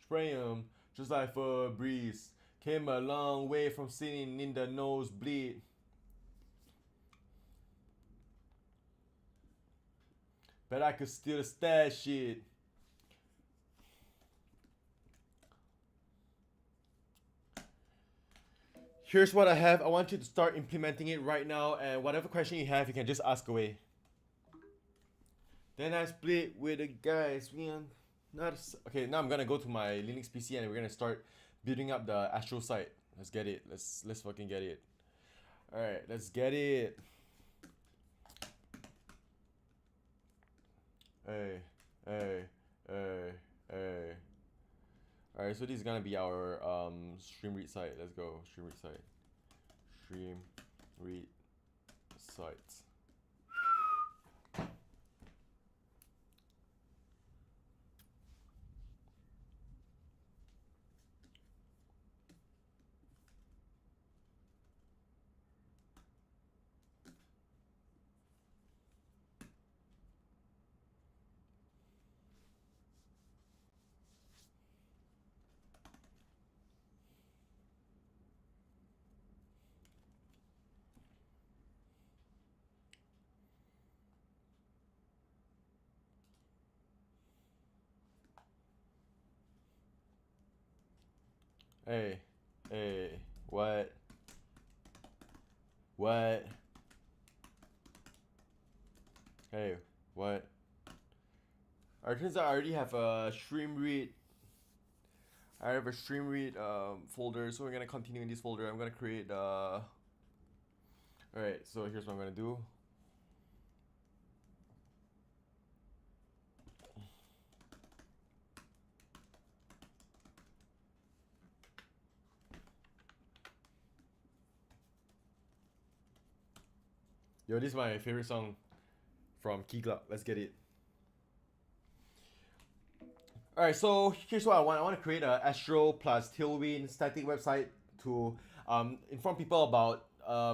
spray 'em just like for a breeze. Came a long way from sitting in the nosebleed. But I could still stash it. Here's what I have. I want you to start implementing it right now, and whatever question you have, you can just ask away. Then I split with the guys. Okay, now I'm gonna go to my Linux PC and we're gonna start building up the Astro site. Let's get it. Let's fucking get it. All right, let's get it. Hey, hey, hey, hey. All right, so this is gonna be our stream read site. Let's go, stream read site. Stream read site. Hey, hey, what? What? Hey, what? Alright, turns out I already have a stream read. I have a stream read folder, so we're gonna continue in this folder. I'm gonna create Alright, so here's what I'm gonna do. Yo, this is my favorite song from Key Club. Let's get it. Alright, so here's what I want. I want to create a Astro plus Tailwind static website to inform people about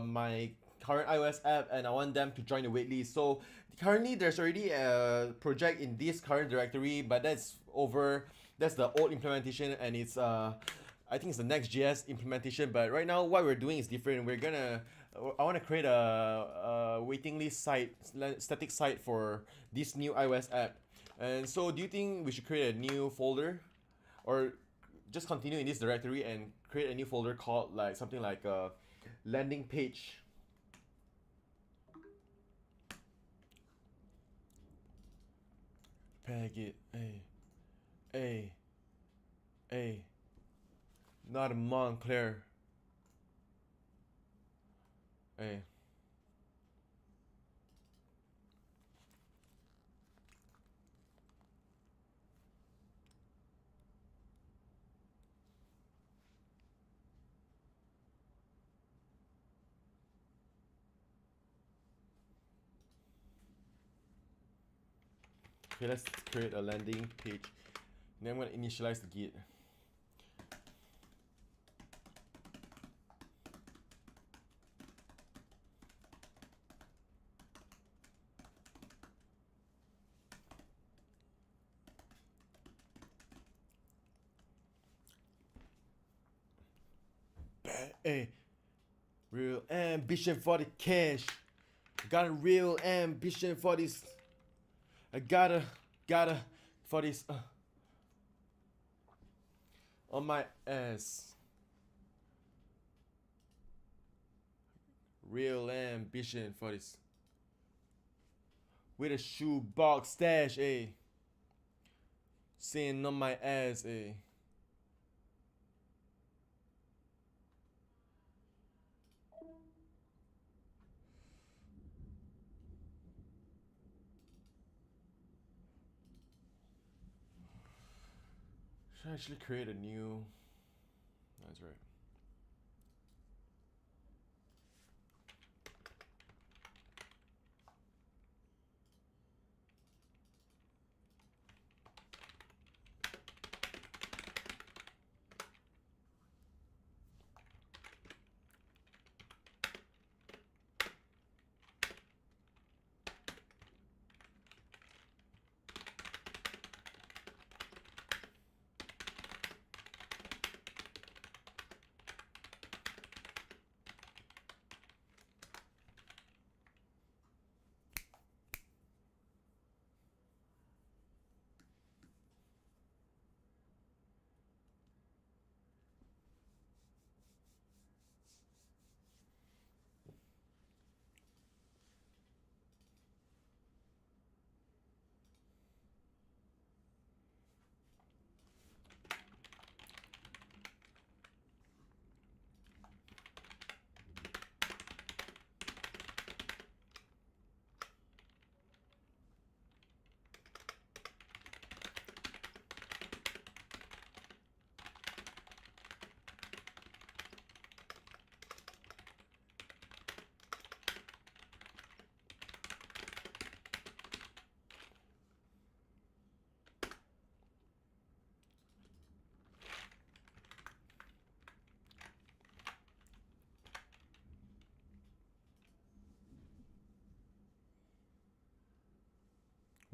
my current iOS app, and I want them to join the waitlist. So currently there's already a project in this current directory, but that's over. That's the old implementation, and it's I think it's the Next.js implementation. But right now what we're doing is different. I want to create a waiting list site, static site for this new iOS app. And so do you think we should create a new folder, or just continue in this directory and create a new folder called like something like a landing page? Peg it, hey, not a Montclair, hey. Okay, let's create a landing page. Then I'm gonna initialize the git. Hey, real ambition for the cash. Got a real ambition for this. I gotta for this on my ass. Real ambition for this. With a shoebox stash, eh? Sitting on my ass, eh? Should I actually create a new? That's right.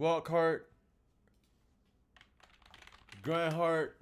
Walkhart, Grindheart.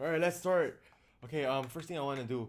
All right, let's start. Okay, first thing I want to do.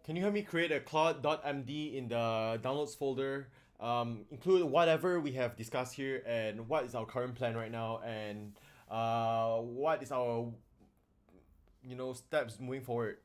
Can you help me create a cloud.md in the downloads folder? Include whatever we have discussed here and what is our current plan right now and what is our steps moving forward.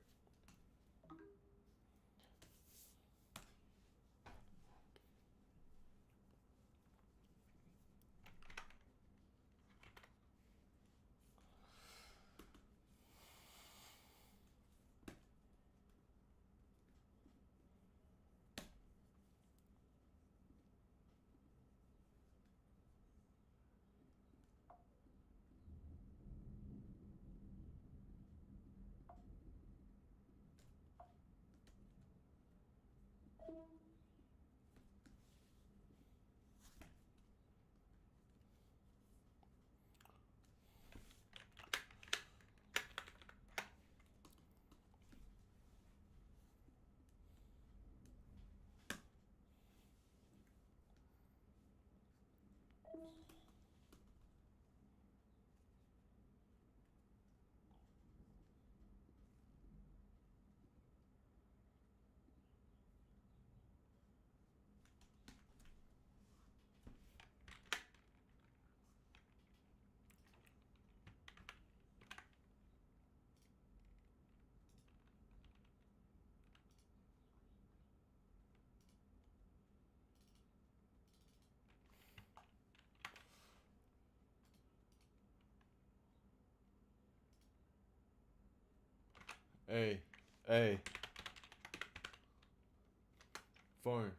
Hey, hey, phone.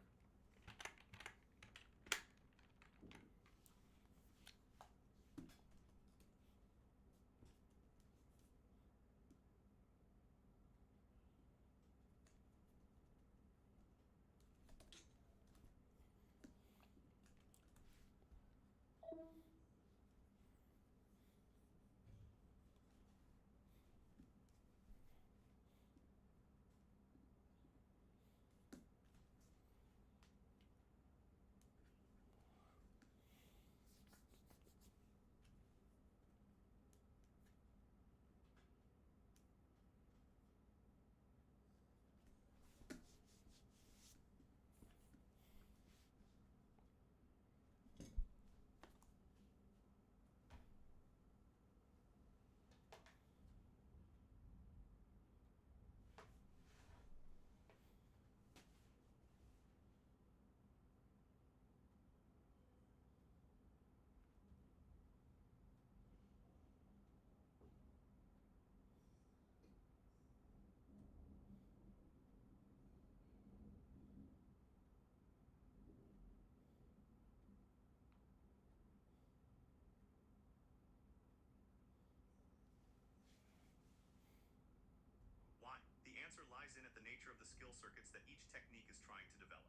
Why? The answer lies in at the nature of the skill circuits that each technique is trying to develop.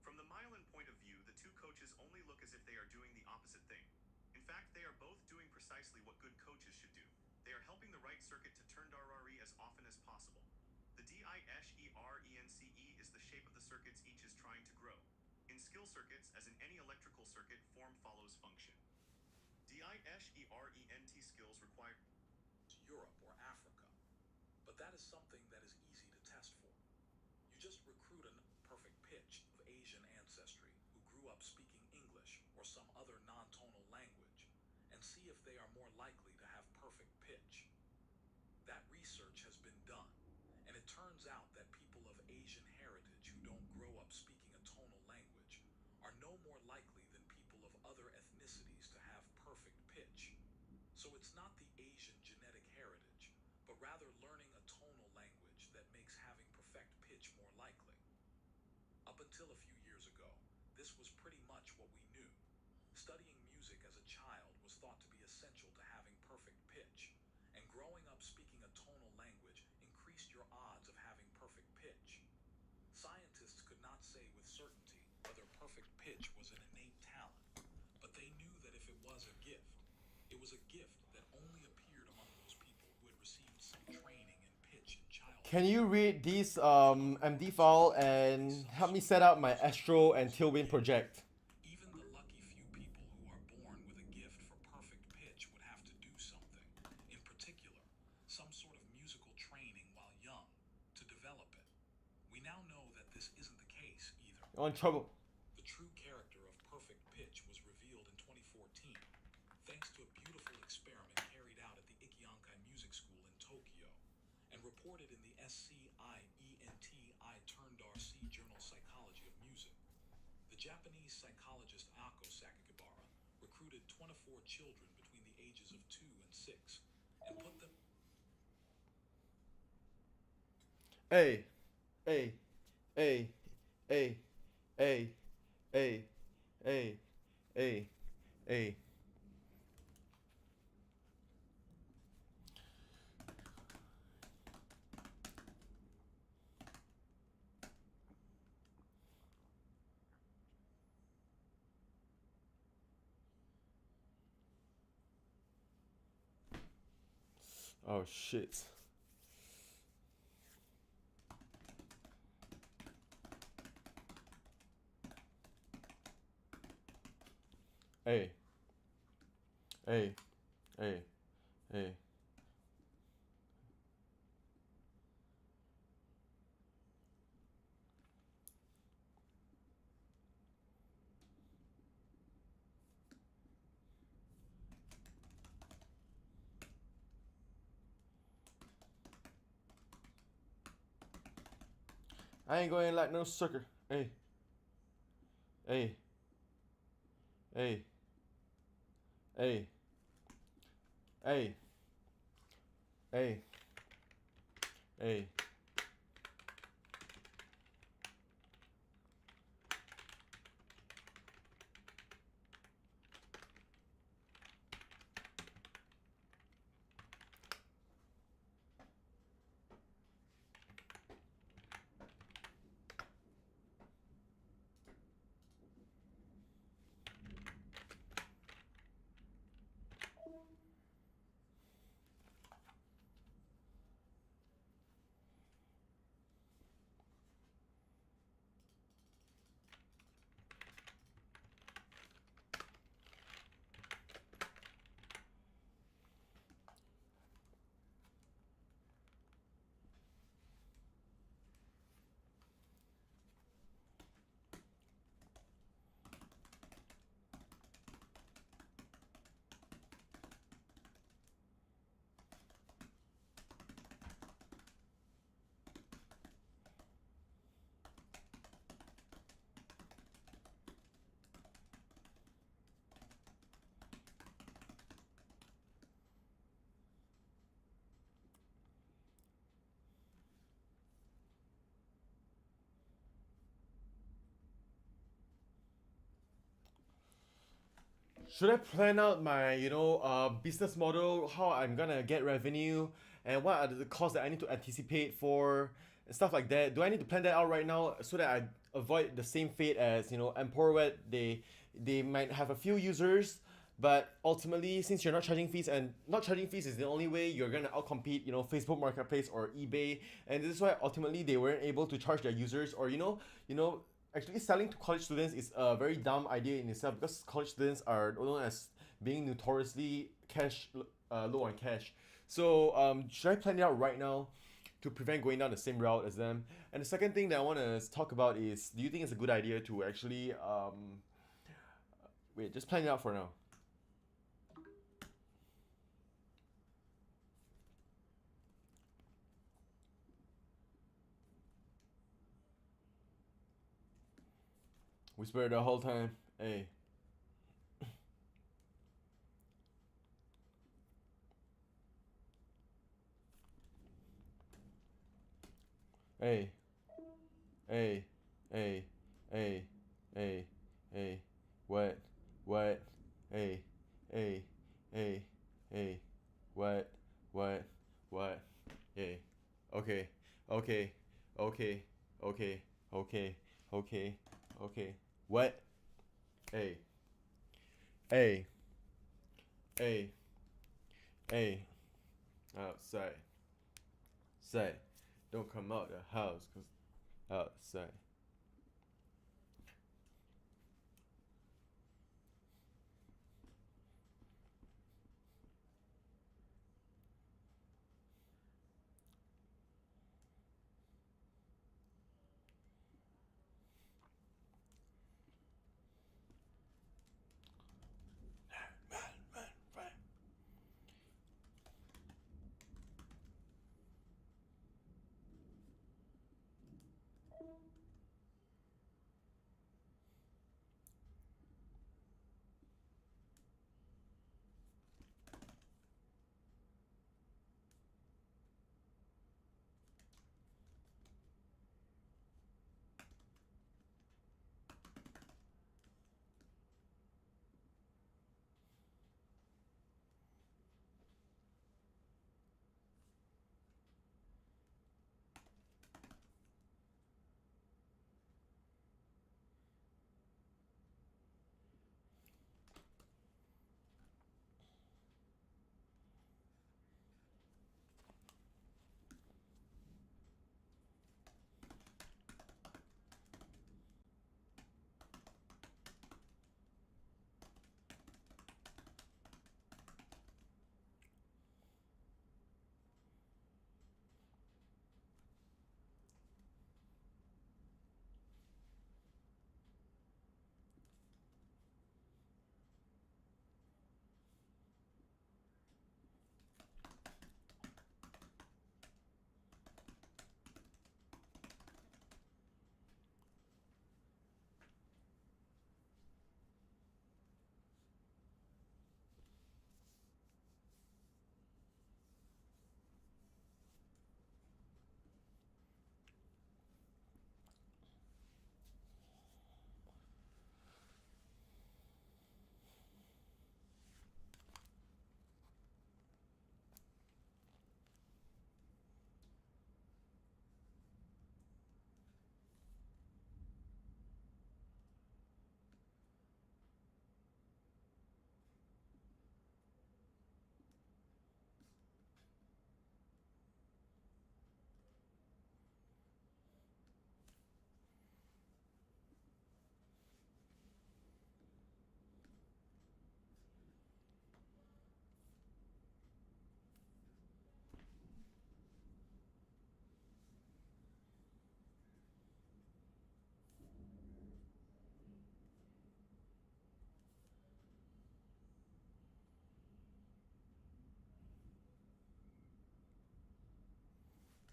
From the myelin point of view, the two fact, they are both doing precisely what good coaches should do. They are helping the right circuit to turn RRE as often as possible. The DISHERENCE is the shape of the circuits each is trying to grow. In skill circuits, as in any electrical circuit, form follows function. DISHERENT skills require Europe or Africa, but that is something that is easy to test for. You just recruit a perfect pitch of Asian ancestry who grew up speaking English or some other non-tonal language and see if they are more likely to have perfect pitch. That research has been done, and it turns out that people of Asian heritage who don't grow up speaking a tonal language are no more likely than people of other ethnicities to have perfect pitch. So it's not the Asian genetic heritage, but rather learning a tonal language that makes having perfect pitch more likely. Up until a few years ago, this was pretty much what we knew. Studying music as a child was thought to be essential to having perfect pitch, and growing up speaking a tonal language increased your odds of having perfect pitch. Scientists could not say with certainty whether perfect pitch was an innate talent, but they knew that if it was a gift, it was a gift that only appeared among those people who had received some training in pitch in childhood. Can you read these MD file and help me set up my Astro and Tailwind project? Even the lucky few people who are born with a gift for perfect pitch would have to do something, in particular, some sort of musical training while young, to develop it. We now know that this isn't the case either. You're in trouble. The true character of perfect pitch was revealed in 2014, thanks to a beautiful experiment carried out at the Ikkiankai Music School in Tokyo, and reported in the SCIENTI Turndar C Journal Psychology of Music. The Japanese psychologist Ako Sakakibara recruited 24 children between the ages of 2 and 6 and put them... A, A, A, A, A, A, A, A, A. Oh shit. A. A. A. A. I ain't going like no sucker. Hey. Hey. Hey. Hey. Hey. Hey. Hey. Should I plan out my, business model, how I'm gonna get revenue, and what are the costs that I need to anticipate for, and stuff like that? Do I need to plan that out right now so that I avoid the same fate as, Empowerweb? They might have a few users, But ultimately, since you're not charging fees, and not charging fees is the only way you're gonna outcompete, Facebook Marketplace or eBay, and this is why ultimately they weren't able to charge their users, or actually selling to college students is a very dumb idea in itself because college students are known as being notoriously low on cash. So should I plan it out right now to prevent going down the same route as them? And the second thing that I want to talk about is, do you think it's a good idea to actually wait, just plan it out for now. Whisper the whole time. Hey. Hey. Hey. Hey. Hey. Hey. Hey. What? What? Hey. Hey. Hey. Hey. What? What? What? Hey. Okay. Okay. Okay. Okay. Okay. Okay. Okay. What? Hey. Hey. Hey. Hey. Outside. Say. Don't come out the house, 'cause outside.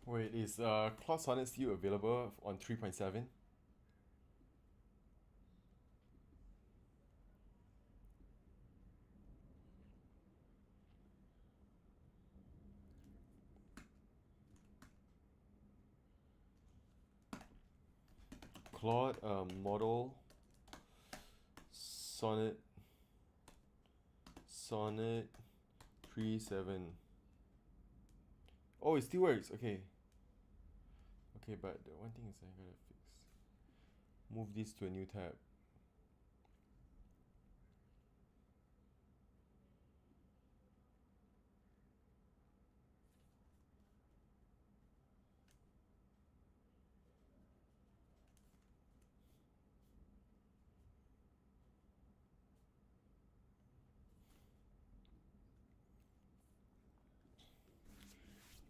Wait, is Cloud Sonnet still available on 3.7? Claude model Sonnet 3.7. Oh, it still works. Okay. Okay, but the one thing is I gotta fix. Move this to a new tab.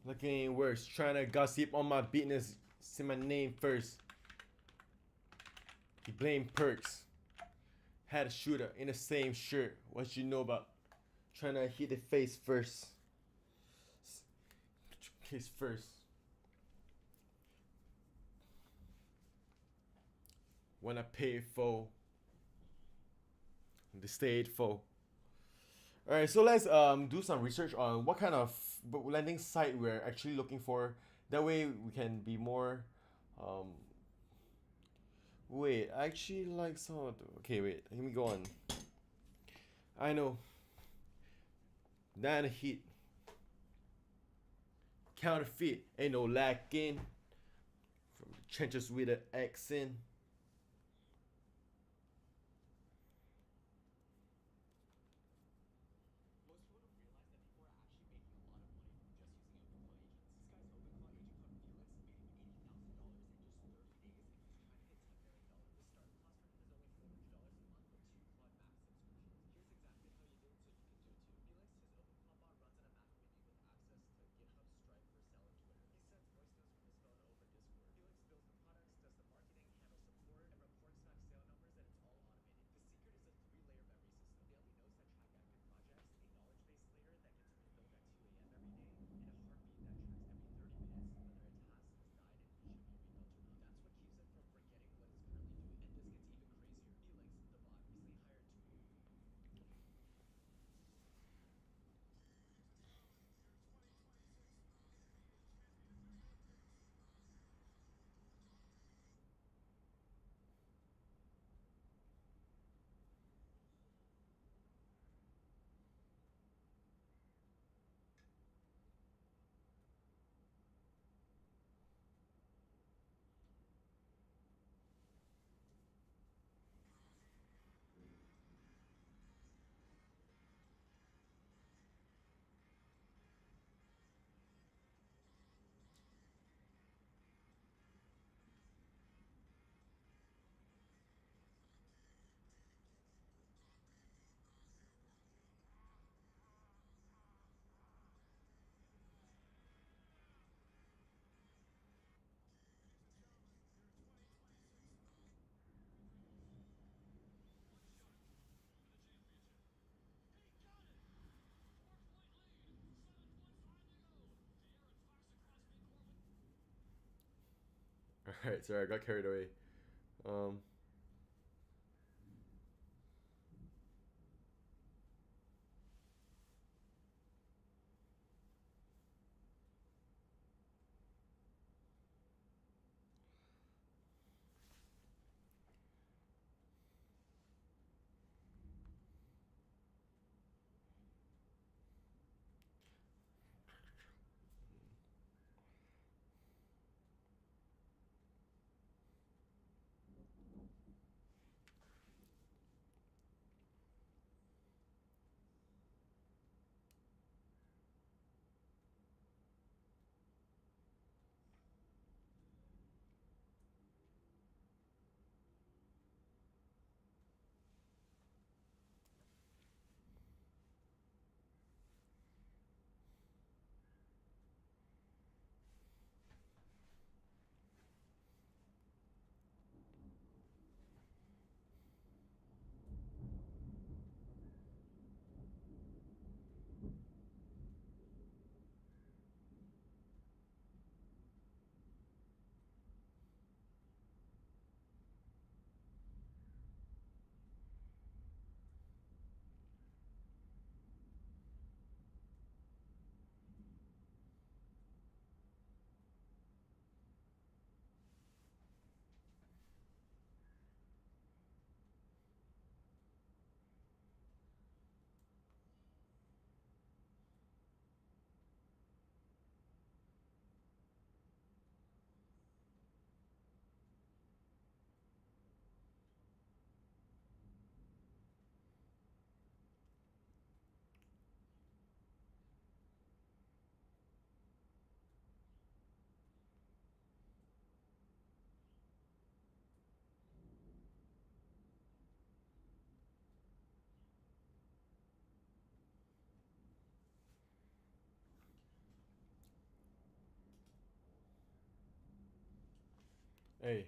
Looking ain't worse. Trying to gossip on my business. Say my name first. He blamed perks. Had a shooter in the same shirt. What you know about trying to hit the face first? Case first. When I paid for the state for. Alright, so let's do some research on what kind of lending site we're actually looking for. That way we can be more wait, I actually like some of the, okay, wait, let me go on. I know. Nine hit. Counterfeit. Ain't no lacking. From the trenches with an accent. Alright, sorry, I got carried away. Um Hey.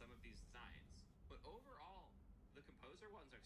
some of these designs, but overall, the composer ones are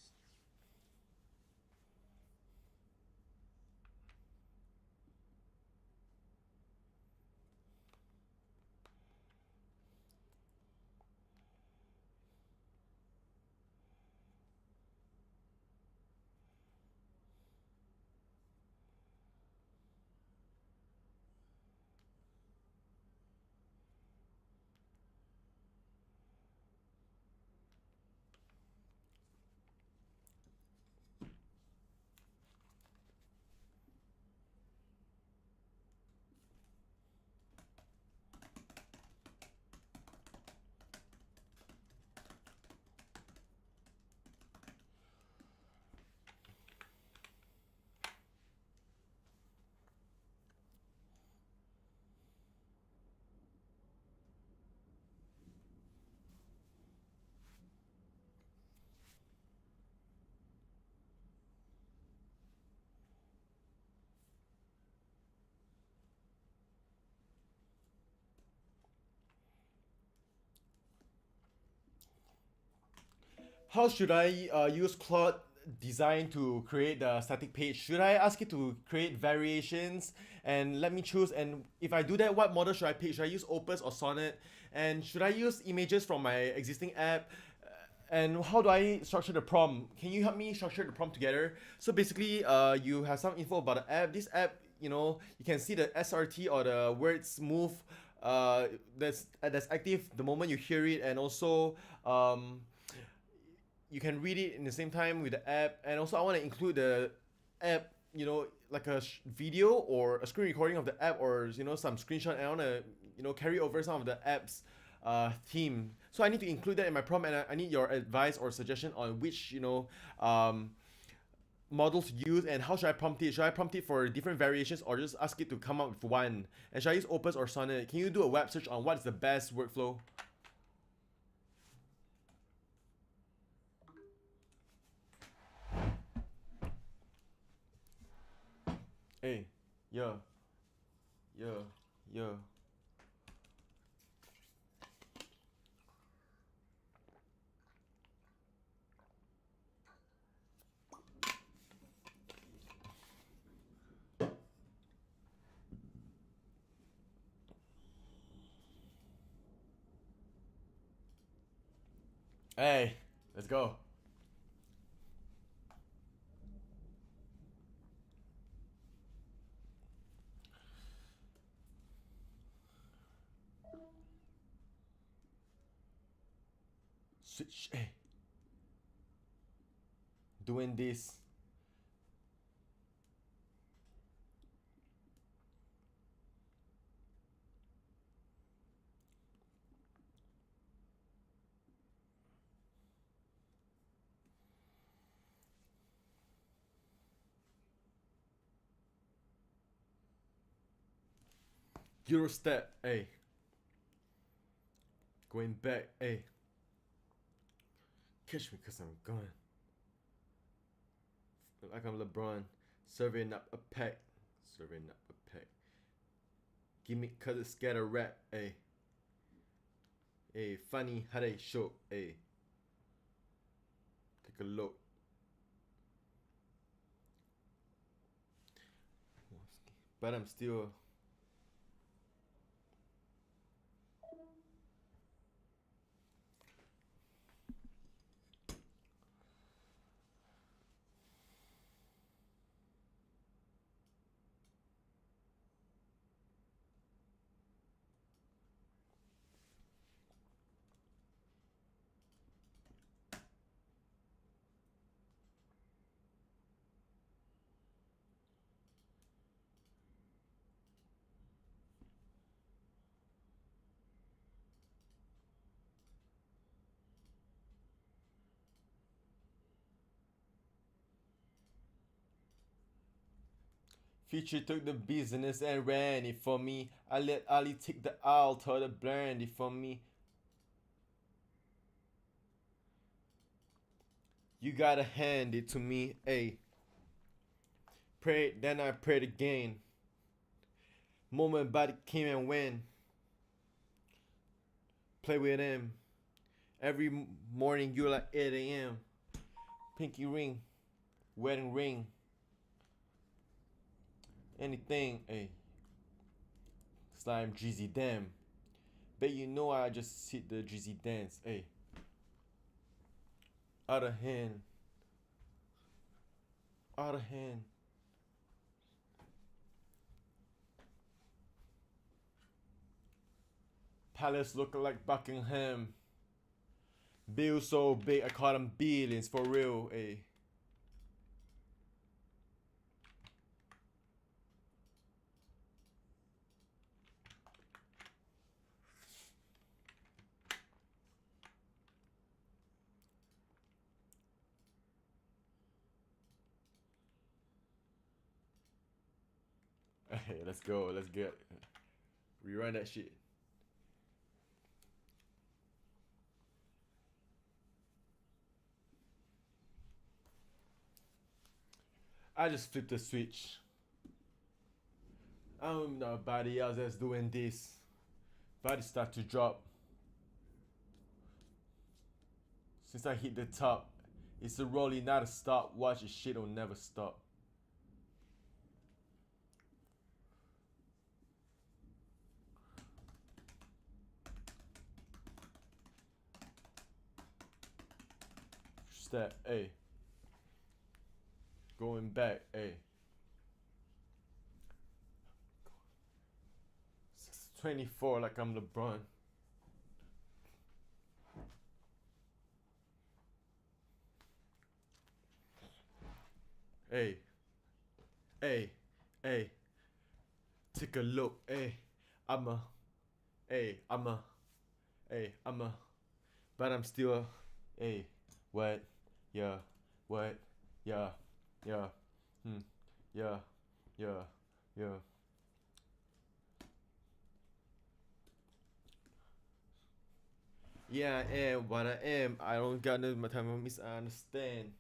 How should I use Claude Design to create the static page? Should I ask it to create variations and let me choose? And if I do that, what model should I pick? Should I use Opus or Sonnet? And should I use images from my existing app? And how do I structure the prompt? Can you help me structure the prompt together? So basically, you have some info about the app. This app, you can see the SRT or the words move that's active the moment you hear it, and also you can read it in the same time with the app. And also I want to include the app, like a video or a screen recording of the app, or some screenshot, and I want to carry over some of the app's theme. So I need to include that in my prompt, and I need your advice or suggestion on which models to use, and how should I prompt it. Should I prompt it for different variations, or just ask it to come up with one? And should I use Opus or Sonnet? Can you do a web search on what is the best workflow? Hey, yeah, yeah, yeah. Hey, let's go. Switch. Hey, doing this. Eurostep. Hey, going back. Hey, catch me 'cause I'm gone. Like I'm LeBron, serving up a pack, serving up a pack. Give me 'cause it's scatter rap. Hey, hey, funny how they show. Hey, take a look. But I'm still. Future took the business and ran it for me. I let Ali take the altar, the brandy for me. You gotta hand it to me, ayy. Prayed, then I prayed again. Moment body came and went. Play with him. Every morning you like 8 a.m. Pinky ring, wedding ring, anything, hey. Slime Jeezy damn. Bet you know I just hit the Jeezy dance, hey. Out of hand. Out of hand. Palace looking like Buckingham. Bill so big I call them billions for real, ayy. Hey, let's go. Let's get rerun that shit. I just flipped the switch. I don't know nobody else that's doing this. Body start to drop. Since I hit the top, it's a rolling, not a stop. Watch this shit will never stop. Step, hey. Going back, hey. 624 like I'm LeBron. Hey. Hey. Hey. Take a look, hey. I'm a. But I'm still, hey. What? Yeah. What? Yeah. Yeah. Yeah. Yeah. Yeah. Yeah, I am what I am. I don't got no time to misunderstand.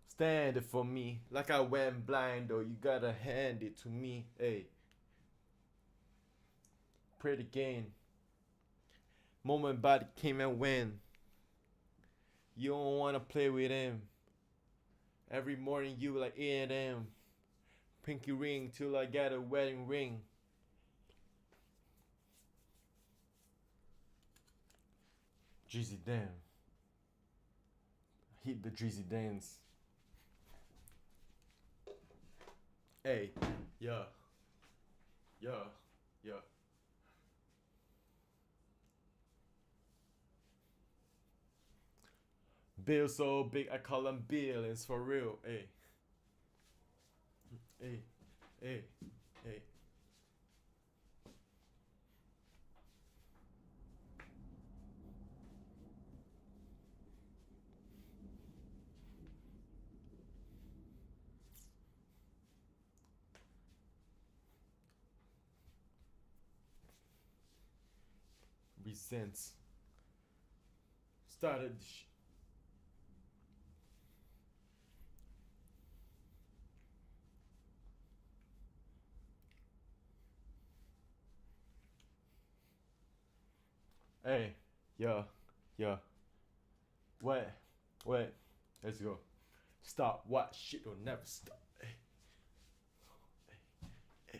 Stand it for me. Like I went blind though. You gotta hand it to me. Hey. Pray the game. Moment body came and went. You don't wanna play with him. Every morning you like 8 a.m. Pinky ring till I get a wedding ring. Jeezy damn. Hit the Jeezy dance. Hey, yeah. Yeah. Yeah. Bill so big I call them billions for real. Hey. Hey. Hey. Hey. Resents. Started Hey, yeah, yeah. Wait, wait. Let's go. Stop. What? Shit will never stop. Hey. Hey. Hey.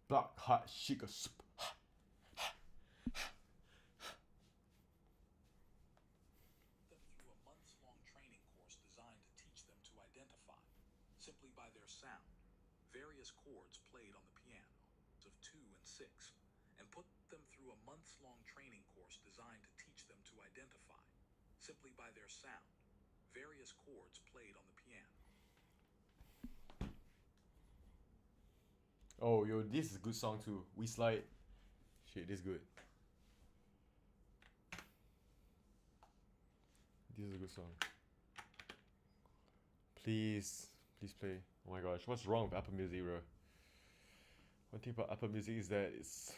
Black hot sugar soup. Them through a months-long training course designed to teach them to identify, simply by their sound, various chords played on the piano of 2 and 6, and put them through a months-long training course designed to teach them to identify, simply by their sound, various chords played on the piano. Oh, yo, this is a good song too. We Slide. Shit, this is good. This is a good song. Please, please play. Oh my gosh, what's wrong with Apple Music, bro? One thing about Apple Music is that it's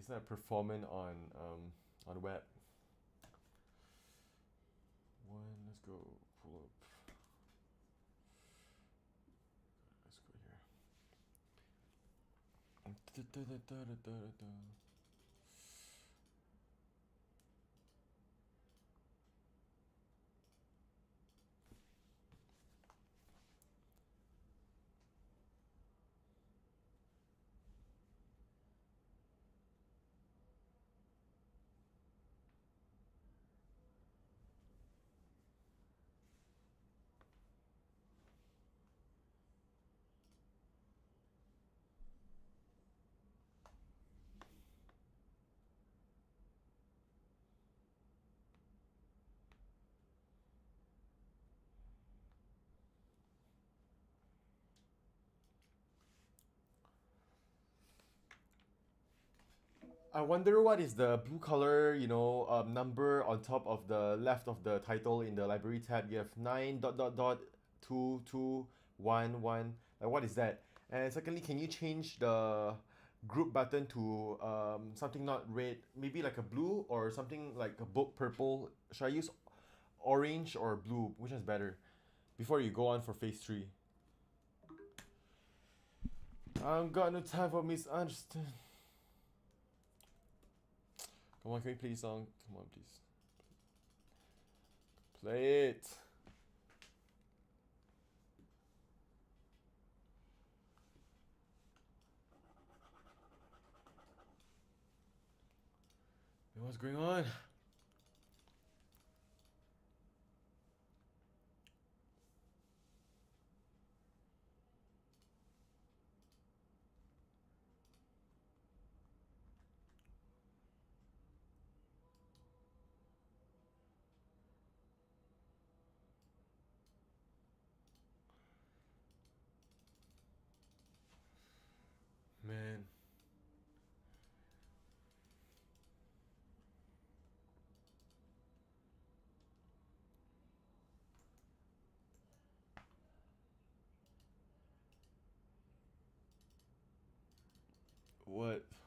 not performant on web. Let's go pull up. Let's go here. I wonder what is the blue color, number on top of the left of the title in the library tab. You have 9 ... 2211. Like, what is that? And secondly, can you change the group button to something not red, maybe like a blue or something like a book purple? Should I use orange or blue? Which one's better? Before you go on for phase 3. I've got no time for misunderstanding. Come on, can we play this song? Come on, please. Play it. Man, what's going on? Man.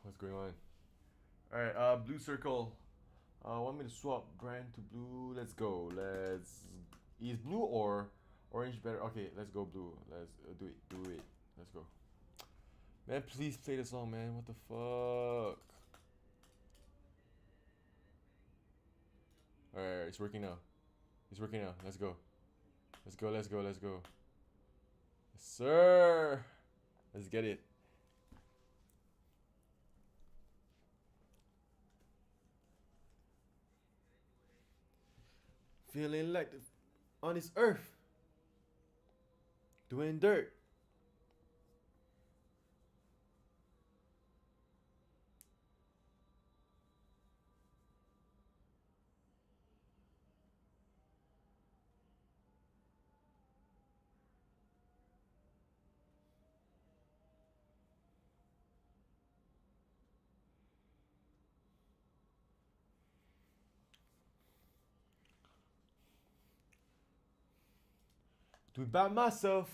What's going on? Alright, blue circle. Want me to swap brand to blue? Let's go. Is blue or orange better? Okay, let's go blue. Let's do it. Let's go. Man, please play the song, man. What the fuck? Alright, it's working now. Let's go. Let's go. Yes, sir. Let's get it. Feeling like on this earth, doing dirt. Do it by myself.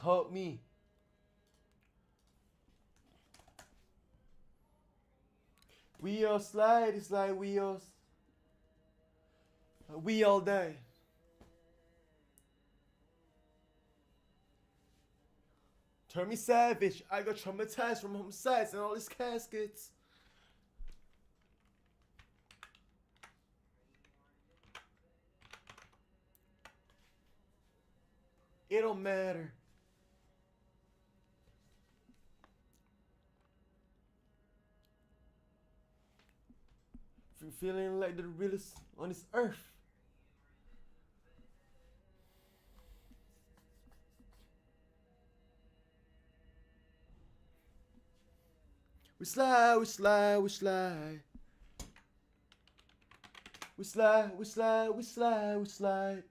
Help me. We all slide, it's like we all die. Turn me savage. I got traumatized from homicides and all these caskets. It don't matter. Feeling like the realest on this earth. We slide, we slide, we slide. We slide, we slide, we slide, we slide.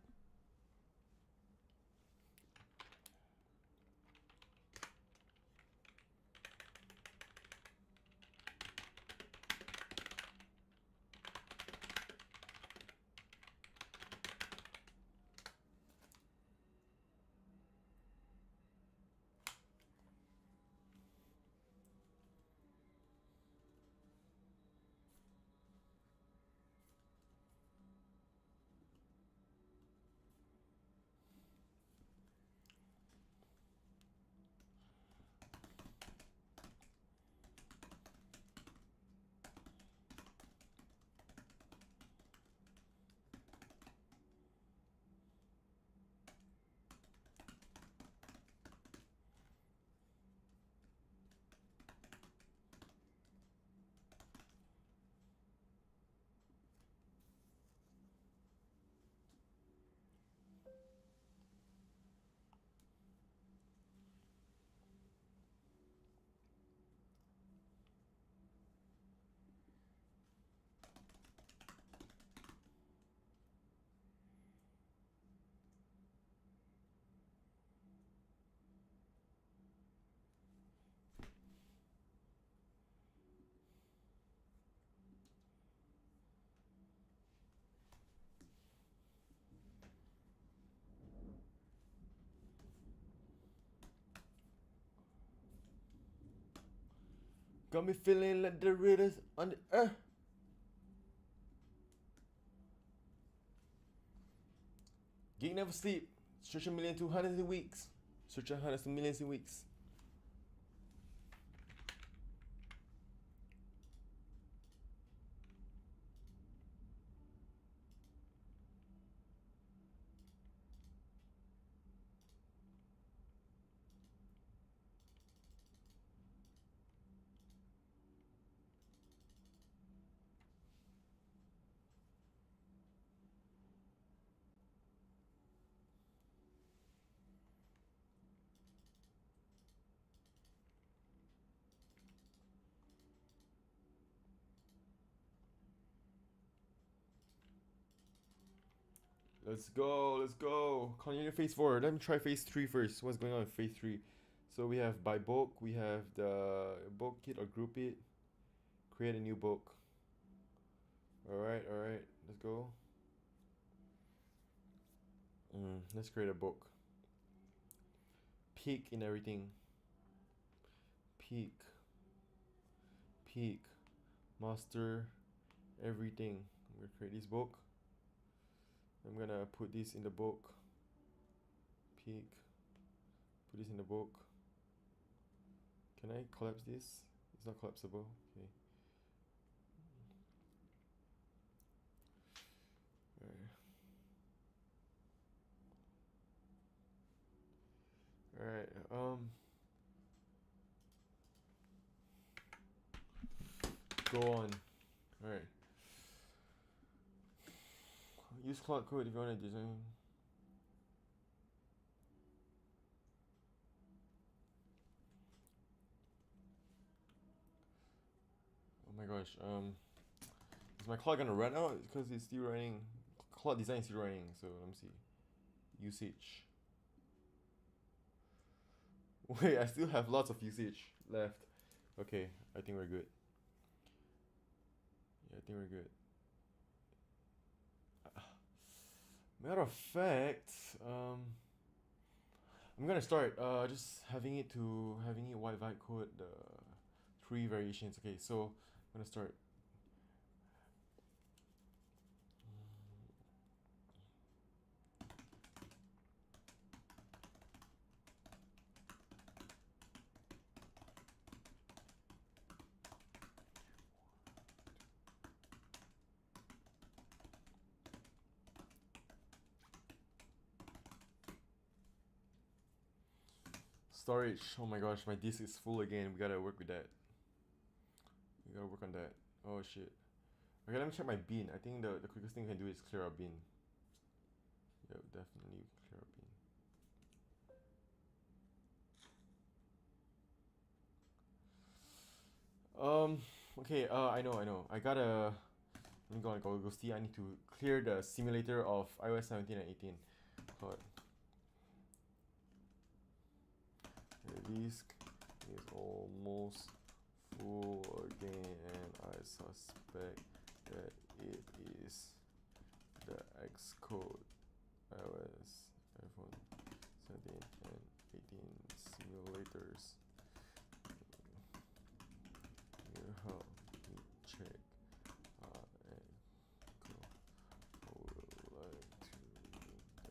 Got me feeling like the riddles on the earth. Geek never sleep. Search a million to hundreds of weeks. Search a hundreds of millions of weeks. Let's go, let's go. Continue phase 4. Let me try phase 3 first. What's going on in phase 3? So we have by book, we have the book it or group it. Create a new book. Alright, let's go. Let's create a book. Peak in everything. Peak. Master everything. I'm gonna create this book. I'm gonna put this in the book. Peak. Put this in the book. Can I collapse this? It's not collapsible. Okay. Alright. Go on. Alright. Use Cloud Code if you want to design. Oh my gosh. Is my cloud gonna run out? Because it's still running. Cloud design is still running. So let me see. Usage. Wait, I still have lots of usage left. Okay, I think we're good. Yeah, I think we're good. Matter of fact, I'm gonna start just having it white vibe code the 3 variations. Okay, so I'm gonna start. Storage. Oh my gosh, my disk is full again. We gotta work with that. We gotta work on that. Oh shit. Okay, let me check my bin. I think the quickest thing we can do is clear our bin. Yeah, definitely clear our bin. Okay. I know. I gotta. Let me go see. I need to clear the simulator of iOS 17 and 18. But the disk is almost full again, and I suspect that it is the Xcode iOS iPhone 17 and 18 simulators. Here, help me check. And go. I would like to read them. Let's go.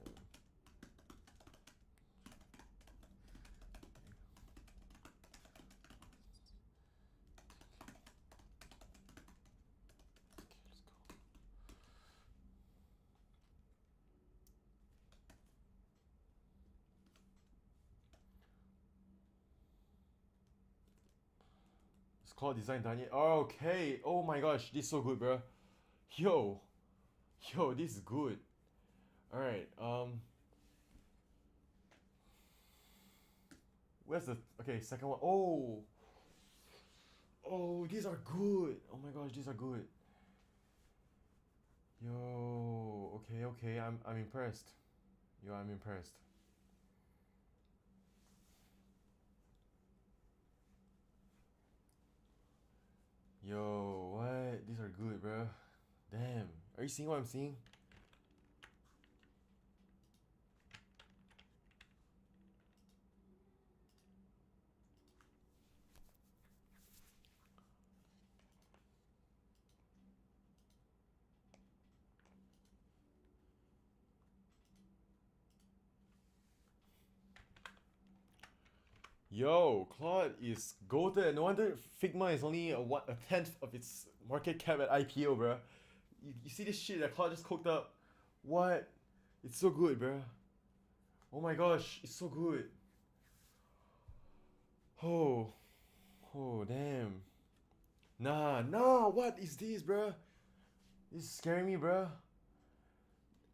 It's called Design Done Yet. Okay. Oh my gosh, this is so good, bro. Yo, this is good. All right. Where's the second one? Oh, these are good. Oh my gosh, these are good. Yo, okay. I'm impressed. Yo, I'm impressed. Yo, what? These are good, bro. Damn. Are you seeing what I'm seeing? Yo, Claude is goated. No wonder Figma is only a tenth of its market cap at IPO, bro. You see this shit that Claude just cooked up? What? It's so good, bro. Oh my gosh, it's so good. Oh, damn. Nah, what is this, bro? This is scaring me, bro.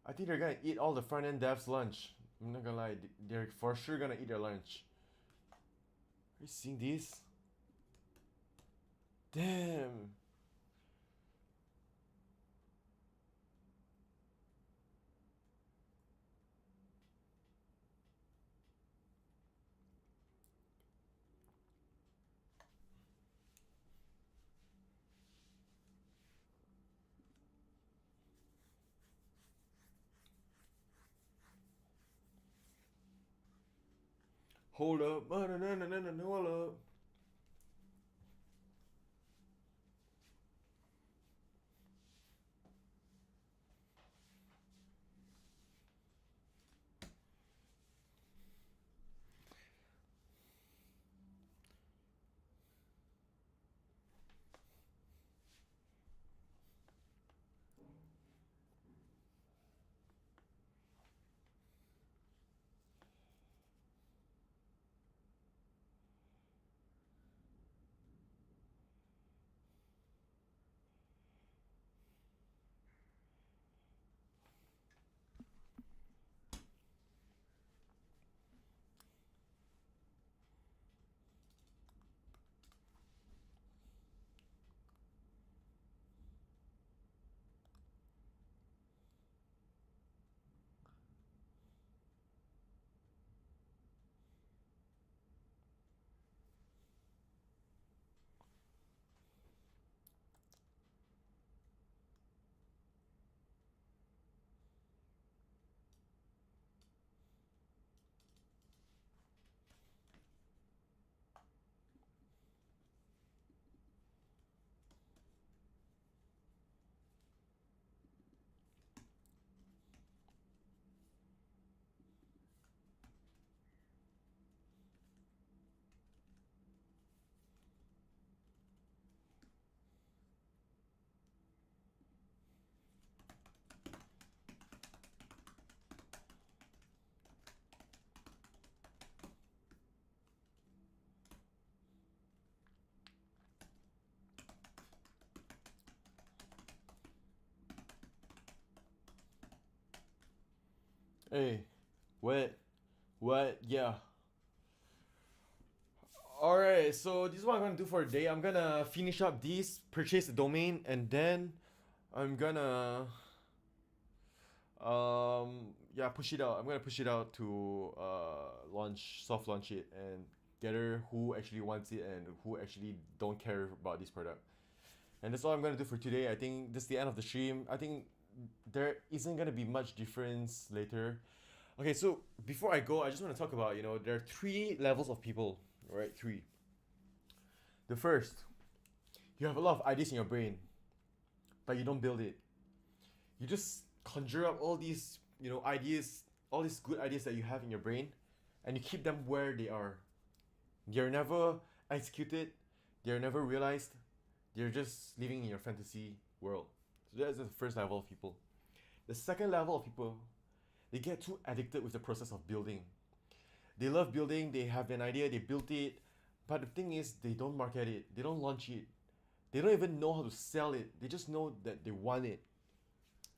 I think they're gonna eat all the front end devs' lunch. I'm not gonna lie, they're for sure gonna eat their lunch. Are you seeing this? Damn. Hold up. No, hold up. Hey, what? Yeah. Alright, so this is what I'm gonna do for today. I'm gonna finish up these, purchase the domain, and then I'm gonna yeah, push it out. I'm gonna push it out to launch, soft launch it, and gather who actually wants it and who actually don't care about this product. And that's all I'm gonna do for today. I think this is the end of the stream. I think there isn't gonna be much difference later. Okay, so before I go, I just want to talk about, there are three levels of people, right? Three. The first, you have a lot of ideas in your brain, but you don't build it. You just conjure up all these, ideas, all these good ideas that you have in your brain, and you keep them where they are. They're never executed, they're never realized, they're just living in your fantasy world. So that's the first level of people. The second level of people, they get too addicted with the process of building. They love building, they have an idea, they built it, but the thing is, they don't market it, they don't launch it, they don't even know how to sell it, they just know that they want it.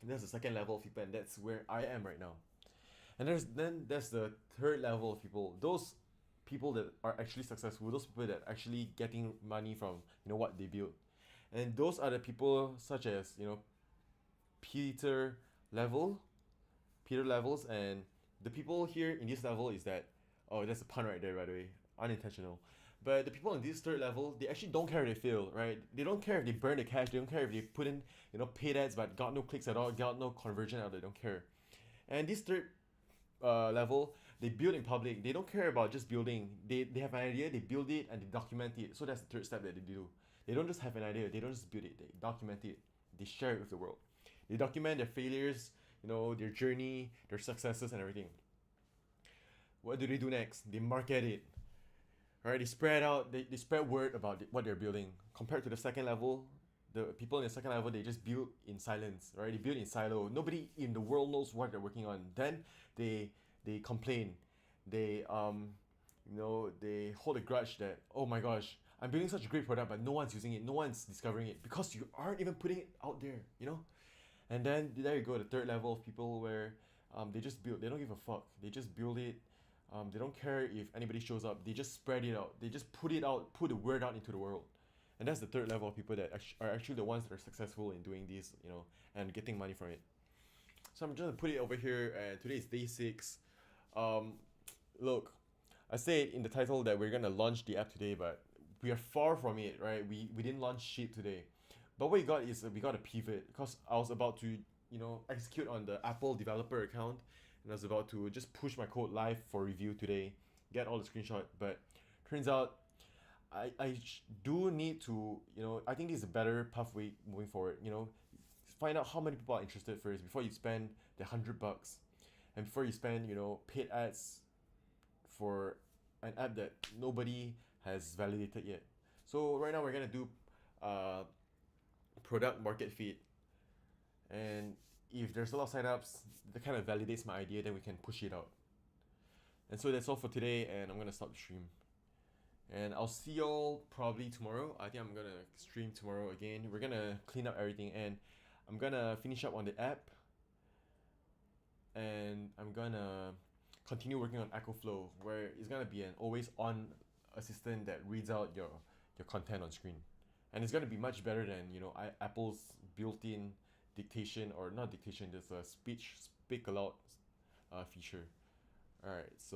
And that's the second level of people, and that's where I am right now. And there's the third level of people, those people that are actually successful, those people that are actually getting money from what they build. And those are the people such as Peter Level, Peter Levels, and the people here in this level is that, oh, that's a pun right there, by the way, unintentional. But the people in this third level, they actually don't care if they fail, right? They don't care if they burn the cash, they don't care if they put in paid ads but got no clicks at all, got no conversion out, they don't care. And this third level, they build in public, they don't care about just building, they have an idea, they build it and they document it. So that's the third step that they do. They don't just have an idea, they don't just build it, they document it, they share it with the world. They document their failures, their journey, their successes and everything. What do they do next? They market it. Right? They spread out, they spread word about what they're building. Compared to the second level, the people in the second level, they just build in silence, right? They build in silo. Nobody in the world knows what they're working on. Then they complain. They they hold a grudge that, oh my gosh, I'm building such a great product, but no one's using it, no one's discovering it because you aren't even putting it out there. And then there you go, the third level of people where they just build, they don't give a fuck. They just build it. They don't care if anybody shows up. They just spread it out. They just put it out, put the word out into the world. And that's the third level of people that are actually the ones that are successful in doing this, and getting money from it. So I'm just gonna put it over here. And today is day 6. Look, I said in the title that we're gonna launch the app today, but we are far from it, right? We didn't launch shit today. But what we got is we got a pivot because I was about to execute on the Apple developer account, and I was about to just push my code live for review today, get all the screenshot. But turns out I do need to, I think this is a better pathway moving forward. Find out how many people are interested first before you spend the $100, and before you spend paid ads for an app that nobody has validated yet. So right now we're gonna do product market fit, and if there's a lot of signups that kind of validates my idea, then we can push it out. And so that's all for today, and I'm gonna stop the stream. And I'll see y'all probably tomorrow. I think I'm gonna stream tomorrow again. We're gonna clean up everything, and I'm gonna finish up on the app, and I'm gonna continue working on Echo Flow, where it's gonna be an always on assistant that reads out your content on screen. And it's gonna be much better than Apple's built-in dictation, or not dictation, there's a speak aloud feature. Alright, so